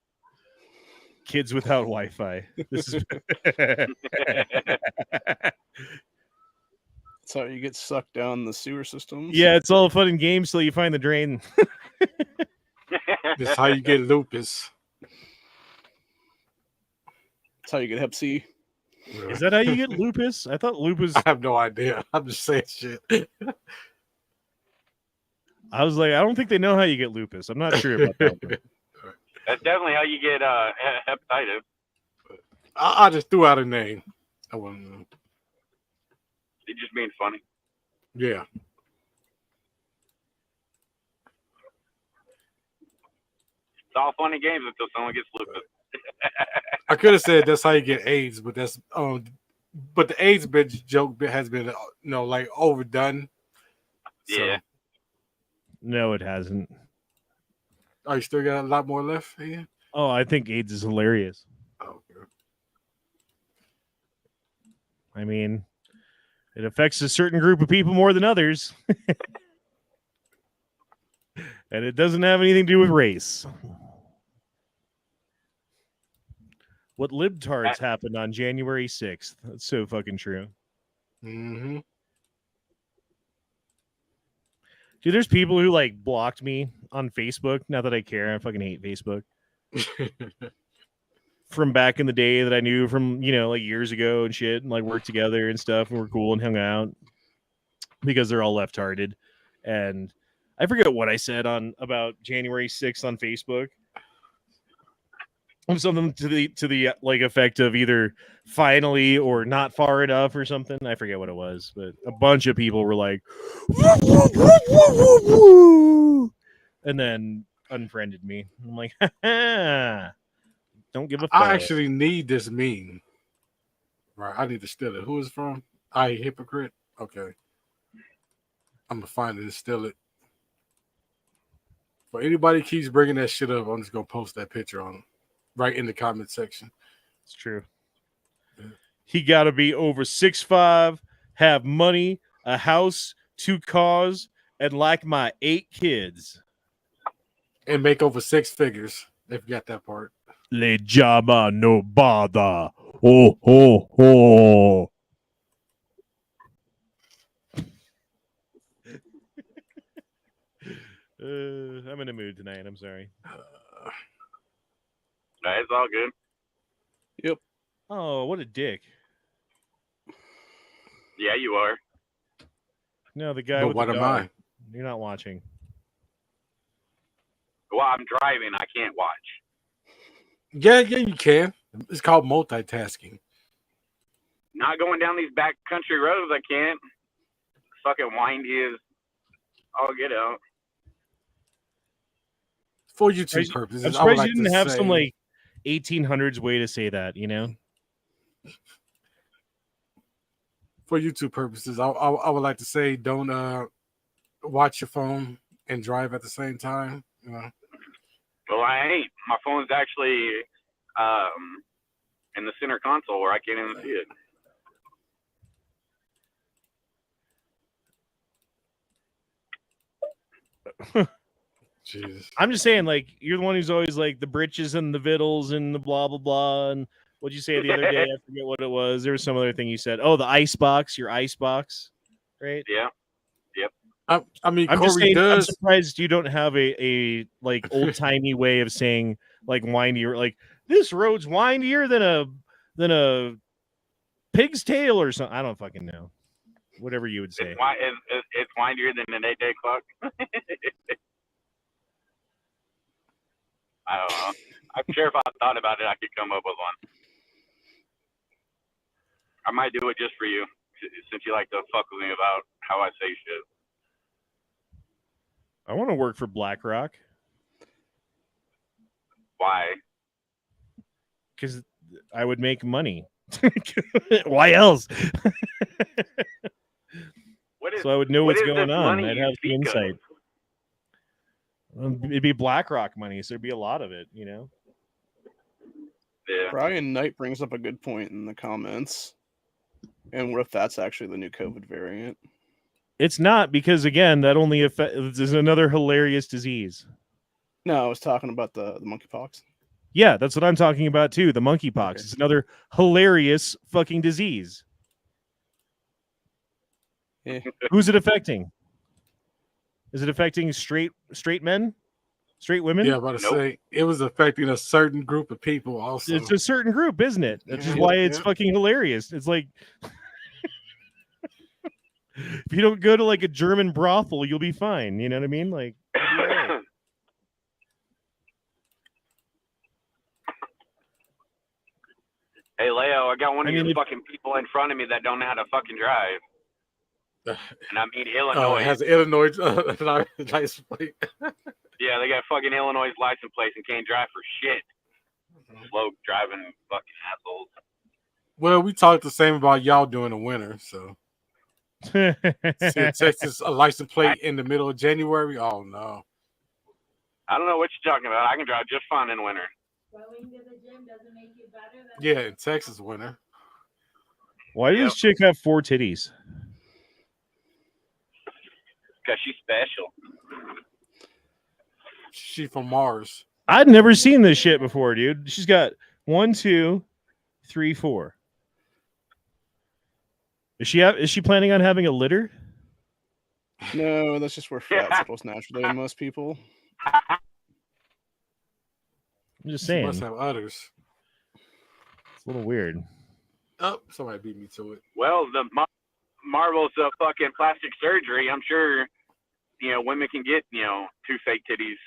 Kids without Wi-Fi. This is That's how you get sucked down the sewer systems. yeah, it's all fun and games till you find the drain. That's how you get lupus. That's how you get Hep C. Is that how you get lupus? I thought lupus. I have no idea. I'm just saying shit. I was like, I don't think they know how you get lupus. I'm not sure about that. That's definitely how you get hepatitis. I just threw out a name. I wouldn't know. It just being funny. Yeah. It's all fun and games until someone gets lupus. I could have said that's how you get AIDS, but that's but the AIDS bitch joke has been like overdone. Yeah. So, No, it hasn't. oh, you still got a lot more left here? Oh, I think AIDS is hilarious. Oh, okay. I mean, it affects a certain group of people more than others. And it doesn't have anything to do with race. What libtards happened on January 6th? That's so fucking true. Mm-hmm. Dude, there's people who like blocked me on Facebook. Not that I care. I fucking hate Facebook. From back in the day that I knew from, like years ago and shit, and like worked together and stuff, and we're cool and hung out because they're all left-hearted. And I forget what I said about January 6th on Facebook. Something to the like effect of either finally or not far enough or something. I forget what it was, but a bunch of people were like, and then unfriended me. I'm like, don't give a fuck. I actually need this meme. Right, I need to steal it. Who is it from? I Hypocrite. Okay, I'm gonna find it and steal it. For anybody keeps bringing that shit up, I'm just gonna post that picture on right in the comment section. It's true. Yeah. He got to be over 6'5", have money, a house, 2 cars, and like my 8 kids, and make over 6 figures. They forgot that part. Le Jama no bother. Oh, oh, oh. I'm in a mood tonight. I'm sorry. It's all good. Yep. Oh, what a dick. Yeah, you are. No, the guy But with what the am dog. I? You're not watching. Well, I'm driving. I can't watch. Yeah, you can. It's called multitasking. Not going down these back country roads. I can't. Fucking windy as all get out. For YouTube purposes, I'm I would surprised like you didn't to have say, some like 1800s way to say that, you know? For YouTube purposes, I would like to say don't watch your phone and drive at the same time. You know? Well, I ain't. My phone's actually in the center console where I can't even see it. Jesus. I'm just saying, like, you're the one who's always like the britches and the vittles and the blah blah blah. And what'd you say the other day? I forget what it was. There was some other thing you said. Oh, the ice box, your ice box, right? Yeah. Yep. I mean, I'm Corey just saying, I'm does. surprised you don't have a like old timey way of saying like windier, like this road's windier than a pig's tail or something. I don't fucking know. Whatever you would say. It's windier than an 8-day clock. I don't know. I'm sure if I thought about it, I could come up with one. I might do it just for you, since you like to fuck with me about how I say shit. I want to work for BlackRock. Why? Because I would make money. Why else? So I would know what's going on. I'd have some insight. It'd be BlackRock money, so there'd be a lot of it, you know? Yeah. Brian Knight brings up a good point in the comments. And what if that's actually the new COVID variant? It's not, because again, that only is another hilarious disease. No, I was talking about the monkeypox. Yeah, that's what I'm talking about too. The monkeypox. Okay. It's another hilarious fucking disease. Yeah. Who's it affecting? Is it affecting straight men? Straight women? Yeah, I'm about to say it was affecting a certain group of people also. It's a certain group, isn't it? That's just why it's fucking hilarious. It's like if you don't go to like a German brothel, you'll be fine. You know what I mean? Like Hey, Leo, I got one of your fucking people in front of me that don't know how to fucking drive. And I mean Illinois. Has Illinois license plate. Yeah, they got fucking Illinois license plates and can't drive for shit. Slow driving fucking assholes. Well, we talked the same about y'all during the winter, so. See Texas a license plate in the middle of January? Oh no. I don't know what you're talking about. I can drive just fine in winter. Going to the gym doesn't make you better than yeah, in Texas winter. Why does this chick have 4 titties? Because she's special. She from Mars. I'd never seen this shit before, dude. She's got 1, 2, 3, 4. Is she planning on having a litter? No, that's just where fat's supposed naturally in most people. I'm just saying. She must have udders. It's a little weird. Oh, somebody beat me to it. Well, the Marvel's fucking plastic surgery. I'm sure, women can get, 2 fake titties.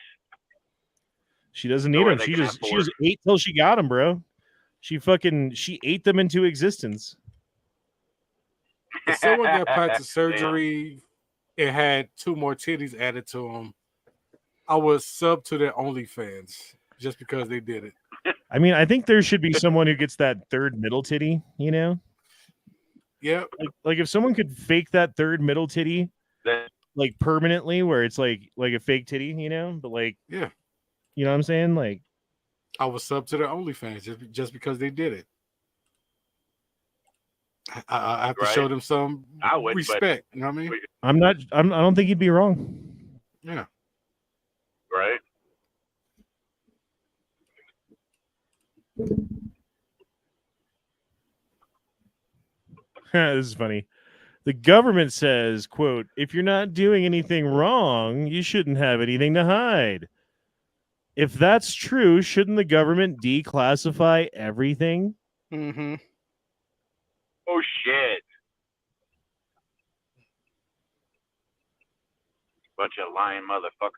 She doesn't need them. She just ate till she got them, bro. She ate them into existence. If someone got plastic surgery and had 2 more titties added to them, I would sub to their OnlyFans just because they did it. I mean, I think there should be someone who gets that third middle titty, Yeah. Like if someone could fake that third middle titty, like permanently, where it's like a fake titty, but like, yeah, you know what I'm saying? Like, I would sub to their OnlyFans just because they did it. I have to show them some respect. You know what I mean? I don't think you'd be wrong. Yeah. Right. This is funny. The government says, quote, if you're not doing anything wrong, you shouldn't have anything to hide. If that's true, shouldn't the government declassify everything? Mm-hmm. Oh shit! Bunch of lying motherfuckers.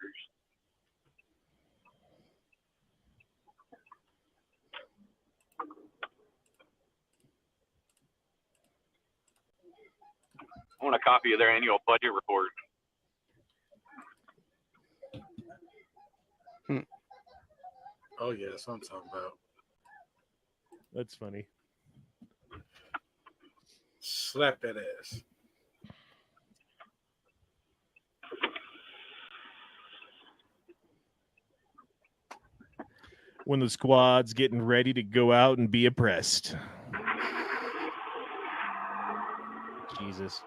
I want a copy of their annual budget report. Oh yeah, that's what I'm talking about. That's funny. Slap that ass. When the squad's getting ready to go out and be oppressed. Jesus.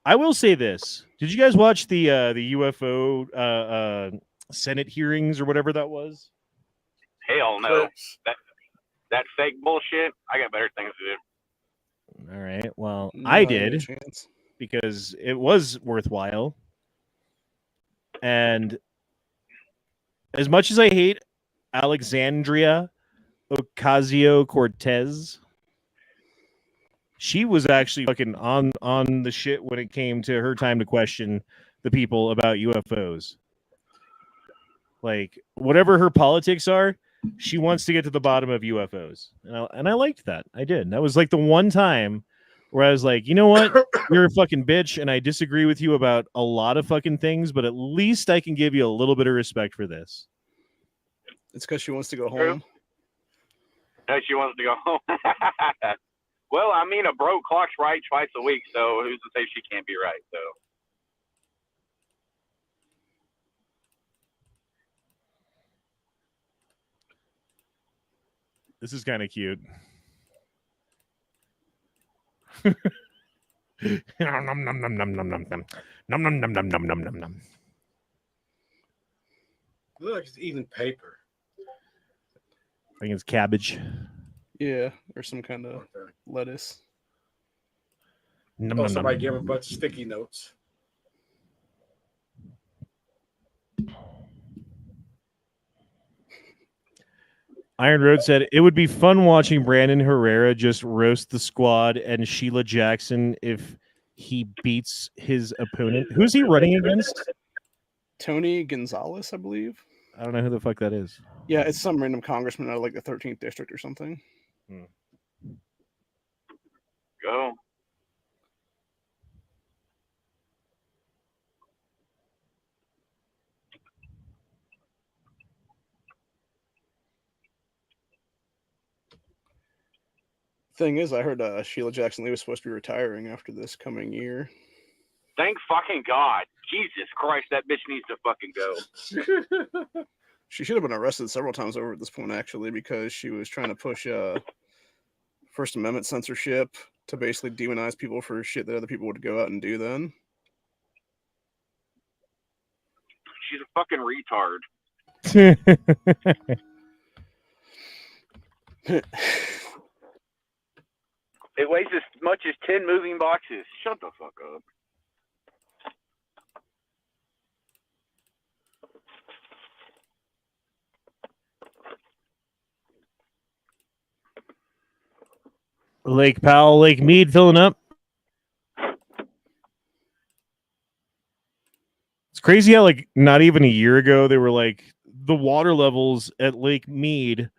I will say this. Did you guys watch the UFO Senate hearings or whatever that was? Hell no. That fake bullshit. I got better things to do. All right. Well, Not I even a did chance. because it was worthwhile. And as much as I hate Alexandria Ocasio-Cortez, she was actually fucking on the shit when it came to her time to question the people about UFOs. Like, whatever her politics are, she wants to get to the bottom of UFOs. And I liked that. I did. That was like the one time where I was like, you know what? You're a fucking bitch, and I disagree with you about a lot of fucking things, but at least I can give you a little bit of respect for this. It's because she wants to go home. No, she wants to go home. Well, I mean, a broke clock's right twice a week, so who's to say she can't be right? So. This is kind of cute. Nom nom nom nom nom nom nom nom nom nom nom nom nom nom nom. Look like it's eating paper. I think it's cabbage. Yeah, or some kind of lettuce. Nom, Oh, nom, somebody nom. gave him a bunch of sticky notes. Iron Road said it would be fun watching Brandon Herrera just roast the squad and Sheila Jackson if he beats his opponent. Who's he running against? Tony Gonzalez, I believe. I don't know who the fuck that is. Yeah, it's some random congressman out of like the 13th district or something. Go. Thing is, I heard Sheila Jackson Lee was supposed to be retiring after this coming year. Thank fucking God. Jesus Christ, that bitch needs to fucking go. She should have been arrested several times over at this point, actually, because she was trying to push First Amendment censorship to basically demonize people for shit that other people would go out and do then. She's a fucking retard. It weighs as much as 10 moving boxes. Shut the fuck up. Lake Powell, Lake Mead filling up. It's crazy how, like, not even a year ago, they were like, the water levels at Lake Mead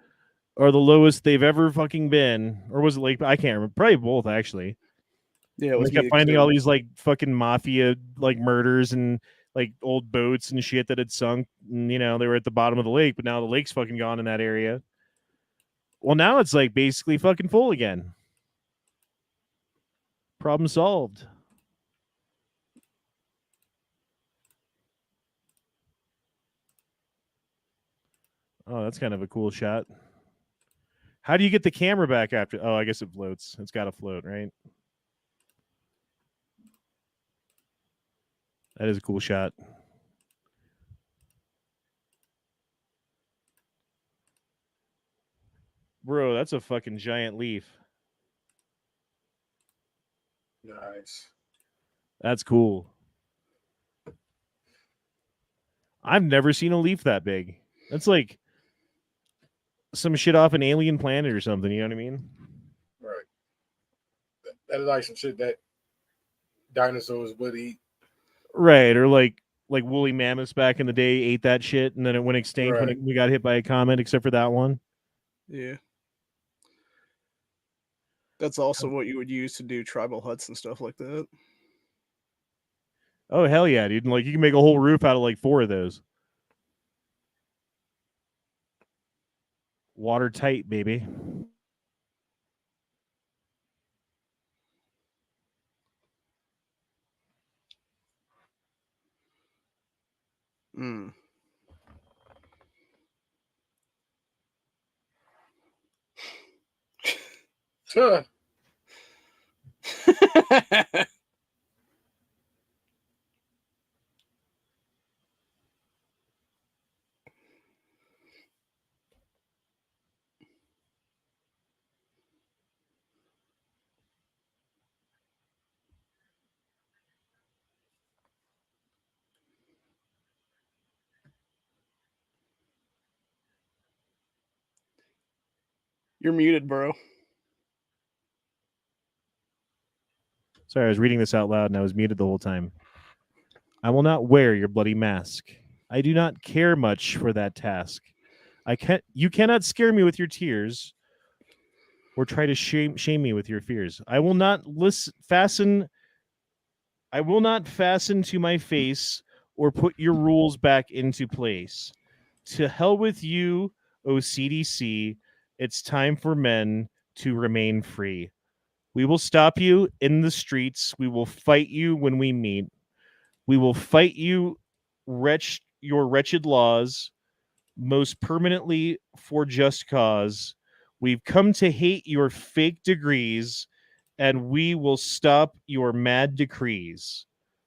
are the lowest they've ever fucking been. Or was it Lake? I can't remember. Probably both, actually. Yeah, it was we kept Mead, finding too. all these, like, fucking mafia, like, murders and, like, old boats and shit that had sunk. And, you know, they were at the bottom of the lake, but now the lake's fucking gone in that area. Well, now it's, like, basically fucking full again. Problem solved. Oh, that's kind of a cool shot. How do you get the camera back after? Oh, I guess it floats. It's got to float, right? That is a cool shot. Bro, that's a fucking giant leaf. Nice. That's cool. I've never seen a leaf that big. That's like some shit off an alien planet or something. You know what I mean? Right. That is like some shit that dinosaurs would eat. Right, or like woolly mammoths back in the day ate that shit, and then it went extinct when Right. we got hit by a comet, except for that one. Yeah. That's also what you would use to do tribal huts and stuff like that. Oh hell yeah, dude! Like you can make a whole roof out of like 4 of those. Watertight, baby. Mm. Sure. You're muted, bro. Sorry, I was reading this out loud and I was muted the whole time. I will not wear your bloody mask. I do not care much for that task. You cannot scare me with your tears, or try to shame me with your fears. I will not fasten to my face or put your rules back into place. To hell with you, O CDC. It's time for men to remain free. We will stop you in the streets. We will fight you when we meet. We will fight you, your wretched laws, most permanently for just cause. We've come to hate your fake degrees, and we will stop your mad decrees.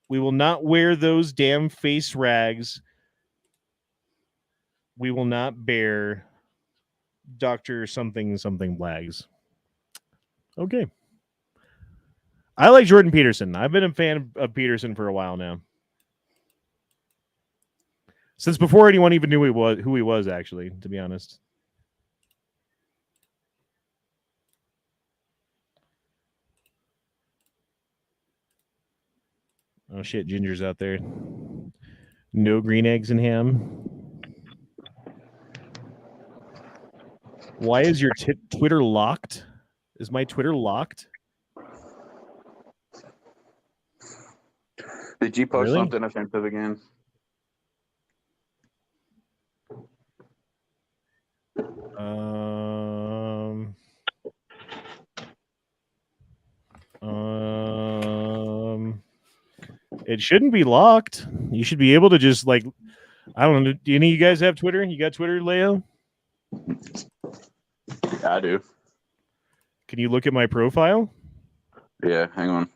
We will not wear those damn face rags. We will not bear Dr. something blags. Okay. I like Jordan Peterson. I've been a fan of Peterson for a while now. Since before anyone even knew who he was, actually, to be honest. Oh shit, Ginger's out there. No green eggs and ham. Why is your Twitter locked? Is my Twitter locked? Did you post Really? something offensive again? It shouldn't be locked. You should be able to just I don't know. Do any of you guys have Twitter? You got Twitter, Leo? I do. Can you look at my profile? Yeah, hang on.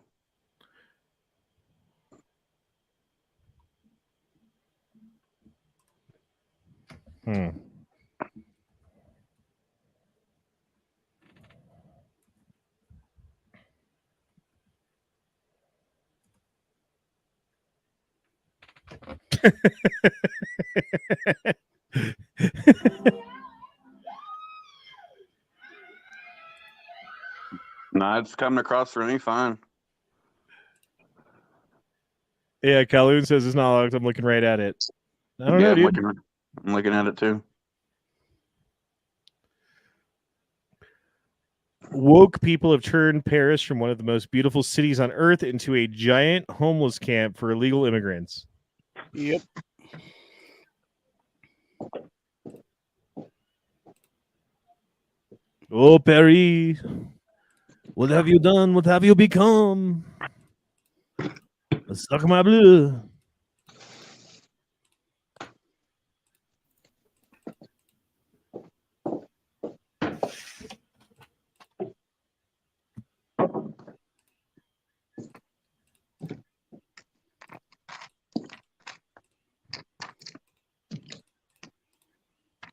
Nah, it's coming across for me fine. Yeah, Kaloon says it's not locked. I'm looking right at it. I don't know, dude. I'm looking at it too. Woke people have turned Paris from one of the most beautiful cities on earth into a giant homeless camp for illegal immigrants. Yep. Oh, Paris, what have you done? What have you become? Suck my blood.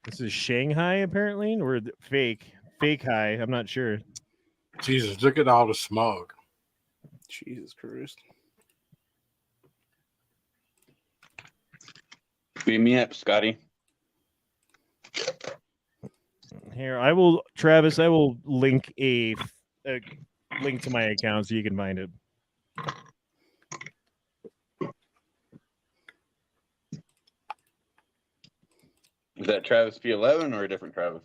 This is Shanghai, apparently, or fake fake high. I'm not sure. Jesus, look at all the smog. Jesus Christ. Beat me up, Scotty. Here, I will, Travis. I will link a link to my account so you can find it. Is that Travis P11 or a different Travis?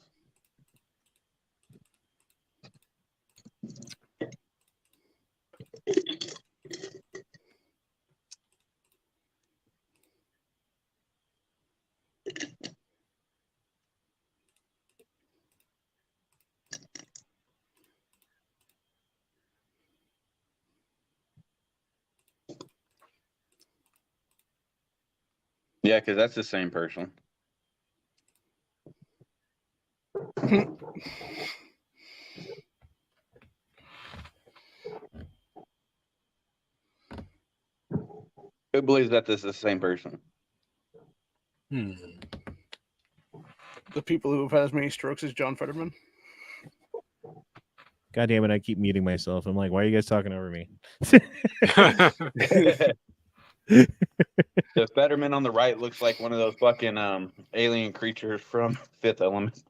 Yeah, because that's the same person. Who believes that this is the same person? The people who have had as many strokes as John Fetterman. God damn it! I keep muting myself. I'm like, why are you guys talking over me? The Fetterman on the right looks like one of those fucking alien creatures from Fifth Element.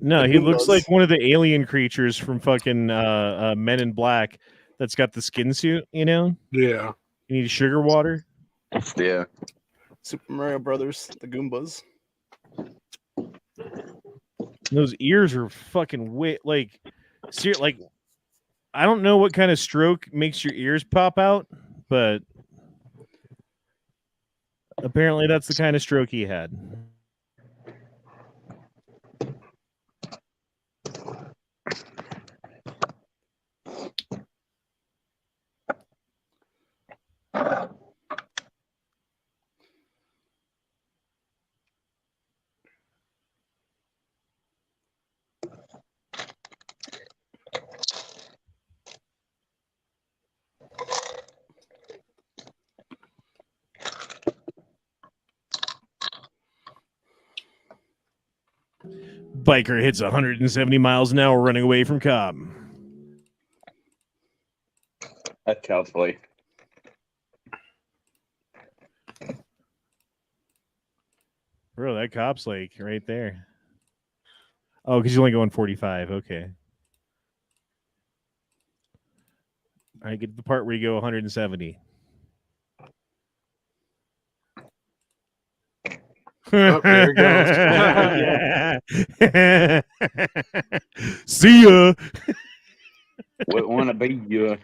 No, he looks like one of the alien creatures from fucking Men in Black that's got the skin suit, you know? Yeah. You need sugar water? Yeah. Super Mario Brothers, the Goombas. Those ears are fucking like I don't know what kind of stroke makes your ears pop out, but apparently that's the kind of stroke he had. Biker hits 170 miles an hour running away from cop. That's child's play. Bro, that cop's like right there. Oh, because you're only going 45. Okay. All right, get to the part where you go 170. Oh, there it goes. See ya. Wouldn't want to be you.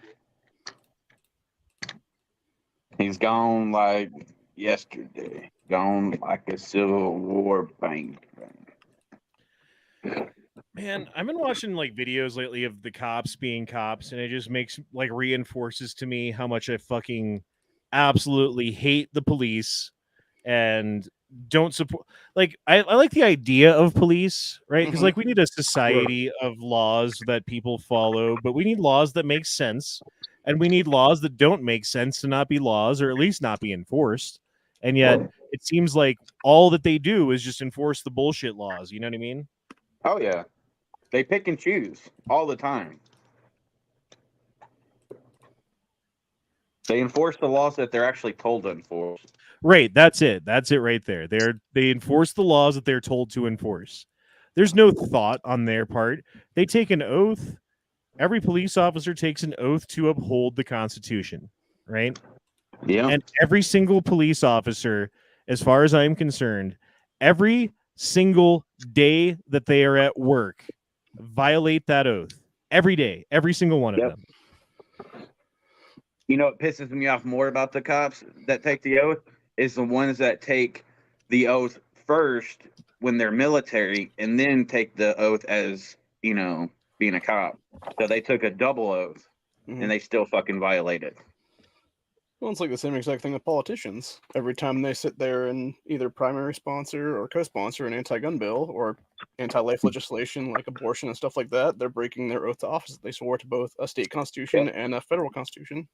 He's gone like yesterday. Gone like a Civil War bank. Man, I've been watching like videos lately of the cops being cops, and it just makes like reinforces to me how much I fucking absolutely hate the police and don't support. Like, I like the idea of police, right? Because like we need a society of laws that people follow, but we need laws that make sense, and we need laws that don't make sense to not be laws, or at least not be enforced. And yet, it seems like all that they do is just enforce the bullshit laws. You know what I mean? Oh yeah, they pick and choose all the time. They enforce the laws that they're actually told to enforce. Right, that's it. That's it right there. They enforce the laws that they're told to enforce. There's no thought on their part. They take an oath. Every police officer takes an oath to uphold the Constitution, right? Yeah. And every single police officer, as far as I'm concerned, every single day that they are at work, violate that oath. Every day, every single one of them. You know what pisses me off more about the cops that take the oath is the ones that take the oath first when they're military and then take the oath as, you know, being a cop. So they took a double oath and they still fucking violate it. Well, it's like the same exact thing with politicians. Every time they sit there and either primary sponsor or co-sponsor an anti-gun bill or anti-life legislation like abortion and stuff like that, they're breaking their oath to office. They swore to both a state constitution and a federal constitution.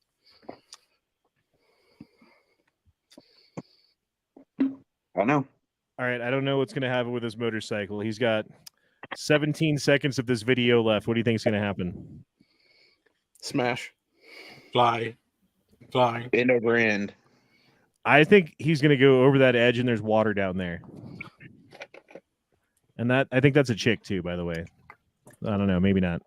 I know. All right, I don't know what's going to happen with his motorcycle. He's got 17 seconds of this video left. What do you think is going to happen? Smash. Fly. End over end. I think he's going to go over that edge, and there's water down there. And that I think that's a chick too, by the way. I don't know, maybe not.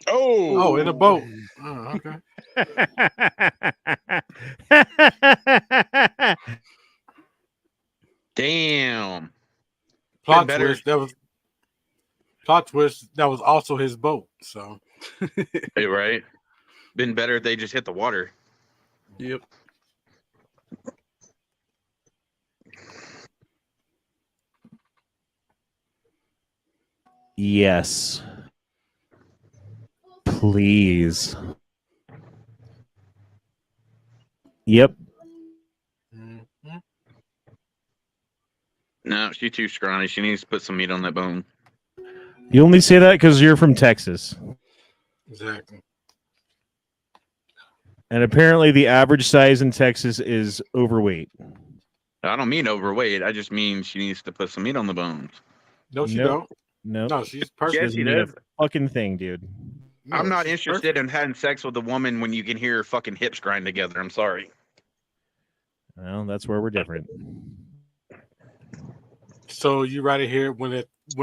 Oh, in a boat. Oh, okay. Damn. Plot better. twist. That was also his boat. So, Hey, right? Been better if they just hit the water. Yep. Yes. Please. Yep. No, she's too scrawny. She needs to put some meat on that bone. You only say that because you're from Texas. exactly. And apparently the average size in Texas is overweight. I don't mean overweight. I just mean she needs to put some meat on the bones. No, she Nope. don't. No. No, she's She perfect. Yes, doesn't she mean a does. fucking thing, dude. No, I'm not she's interested in having sex with a woman when you can hear her fucking hips grind together. I'm sorry. Well, that's where we're different. So you right here when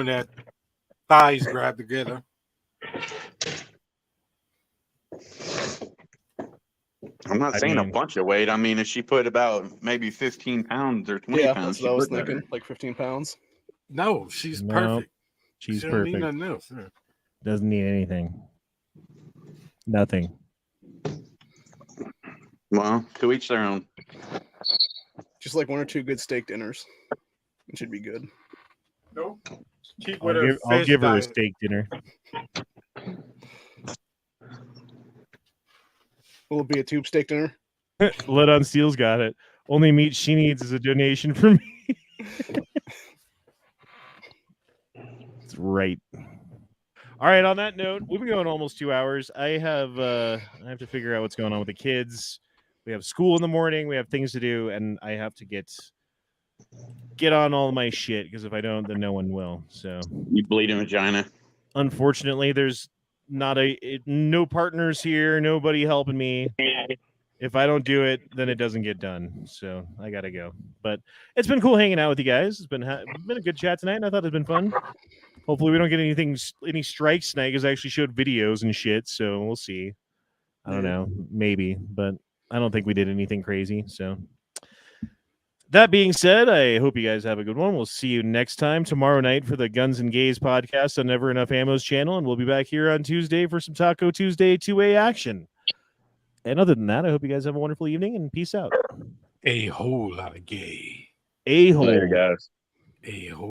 that thighs grab together. I'm not saying a bunch of weight. I mean, if she put about maybe 15 pounds or 20 Yeah, pounds, that's what I was she'd look thinking. better. Like 15 pounds. No, she's No, perfect. She's She don't need perfect. nothing else. Yeah. Doesn't need anything. Nothing. Well, to each their own. Just like 1 or 2 good steak dinners. It should be good. Nope. Keep I'll with her give, I'll fish give her a diet. steak dinner. Will it be a tube steak dinner? Let on Steel's got it. Only meat she needs is a donation from me. That's right. All right. On that note, we've been going almost 2 hours. I have to figure out what's going on with the kids. We have school in the morning. We have things to do, and I have to get on all my shit because if I don't, then no one will. So You bleeding vagina. unfortunately, there's no partners here. Nobody helping me. If I don't do it, then it doesn't get done. So I gotta go. But it's been cool hanging out with you guys. It's been a good chat tonight. And I thought it's been fun. Hopefully we don't get any strikes tonight because I actually showed videos and shit. So we'll see. I don't know, maybe, but I don't think we did anything crazy. So that being said, I hope you guys have a good one. We'll see you next time tomorrow night for the Guns and Gays podcast on Never Enough Ammo's channel, and we'll be back here on Tuesday for some Taco Tuesday 2A action. And other than that, I hope you guys have a wonderful evening and peace out. A whole lot of gay. A-hole. Later, guys. A whole